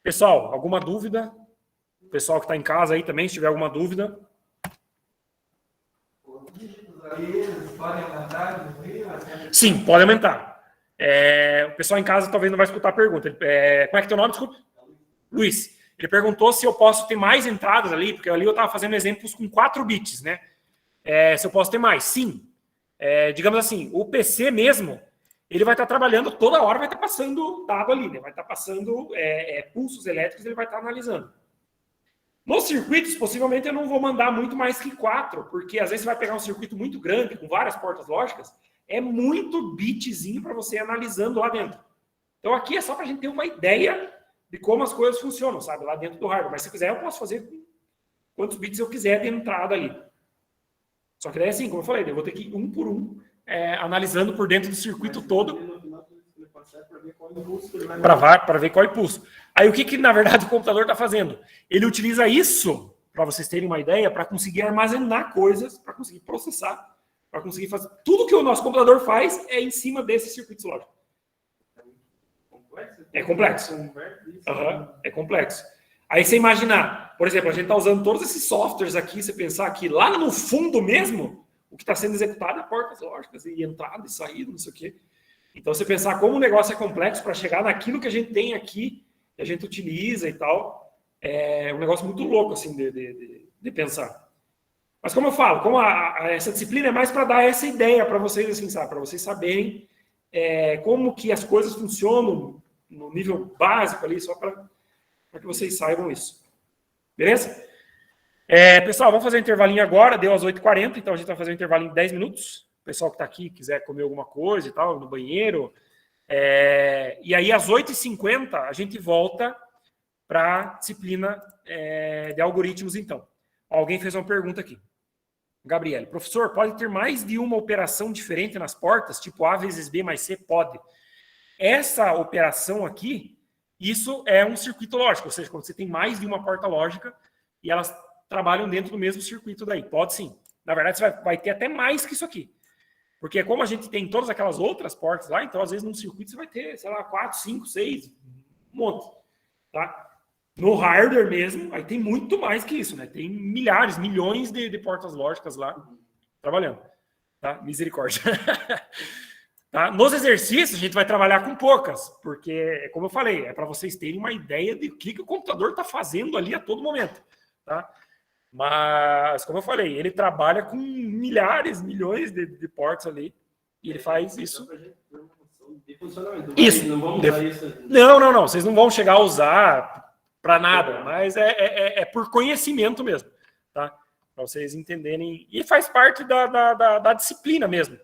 Pessoal, alguma dúvida? O pessoal que está em casa aí também, se tiver alguma dúvida. Podem aumentar? Sim, pode aumentar. O pessoal em casa talvez não vai escutar a pergunta. Como é que é teu nome? Desculpa. Luiz. Ele perguntou se eu posso ter mais entradas ali, porque ali eu estava fazendo exemplos com 4 bits, né? Se eu posso ter mais. Sim. Digamos assim, o PC mesmo, ele vai estar trabalhando toda hora, vai estar passando dado ali, né? Vai estar passando pulsos elétricos, ele vai estar analisando. Nos circuitos, possivelmente, eu não vou mandar muito mais que 4, porque às vezes você vai pegar um circuito muito grande, com várias portas lógicas, é muito bitzinho para você ir analisando lá dentro. Então aqui é só para a gente ter uma ideia de como as coisas funcionam, sabe? Lá dentro do hardware. Mas se quiser, eu posso fazer quantos bits eu quiser de entrada ali. Só que daí, assim, como eu falei, eu vou ter que ir um por um, analisando por dentro do circuito todo, para ver qual é o impulso. Aí o que na verdade o computador está fazendo? Ele utiliza isso, para vocês terem uma ideia, para conseguir armazenar coisas, para conseguir processar, para conseguir fazer... Tudo que o nosso computador faz é em cima desses circuitos lógicos. É complexo. É complexo. Aí você imaginar, por exemplo, a gente está usando todos esses softwares aqui, você pensar que lá no fundo mesmo, o que está sendo executado é portas lógicas, e entrada e saída, não sei o quê. Então, você pensar como o negócio é complexo para chegar naquilo que a gente tem aqui, que a gente utiliza e tal, é um negócio muito louco, assim, de pensar. Mas como eu falo, como essa disciplina é mais para dar essa ideia para vocês, assim, sabe? Para vocês saberem como que as coisas funcionam no nível básico ali, só para que vocês saibam isso. Beleza? Pessoal, vamos fazer um intervalinho agora, deu às 8h40, então a gente vai fazer um intervalinho de 10 minutos. O pessoal que está aqui quiser comer alguma coisa e tal, no banheiro. E aí, às 8h50, a gente volta para a disciplina de algoritmos, então. Alguém fez uma pergunta aqui. Gabriel, professor, pode ter mais de uma operação diferente nas portas? Tipo A vezes B mais C? Pode. Essa operação aqui, isso é um circuito lógico, ou seja, quando você tem mais de uma porta lógica e elas trabalham dentro do mesmo circuito daí. Pode sim. Na verdade, você vai ter até mais que isso aqui. Porque como a gente tem todas aquelas outras portas lá, então às vezes num circuito você vai ter, sei lá, 4, 5, 6, um monte. Tá? No hardware mesmo, aí tem muito mais que isso, né? Tem milhares, milhões de portas lógicas lá trabalhando. Tá? Misericórdia. Tá? Nos exercícios, a gente vai trabalhar com poucas, porque, como eu falei, é para vocês terem uma ideia de o que o computador está fazendo ali a todo momento. Tá? Mas, como eu falei, ele trabalha com milhares, milhões de portas ali, e ele faz isso. funcionamento. Isso. Não vamos usar isso. Não. Vocês não vão chegar a usar para nada, mas é por conhecimento mesmo, tá? Para vocês entenderem. E faz parte da disciplina mesmo,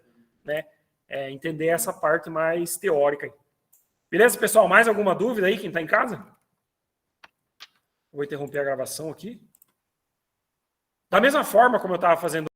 né? Entender essa parte mais teórica. Beleza, pessoal? Mais alguma dúvida aí, quem está em casa? Vou interromper a gravação aqui. Da mesma forma como eu estava fazendo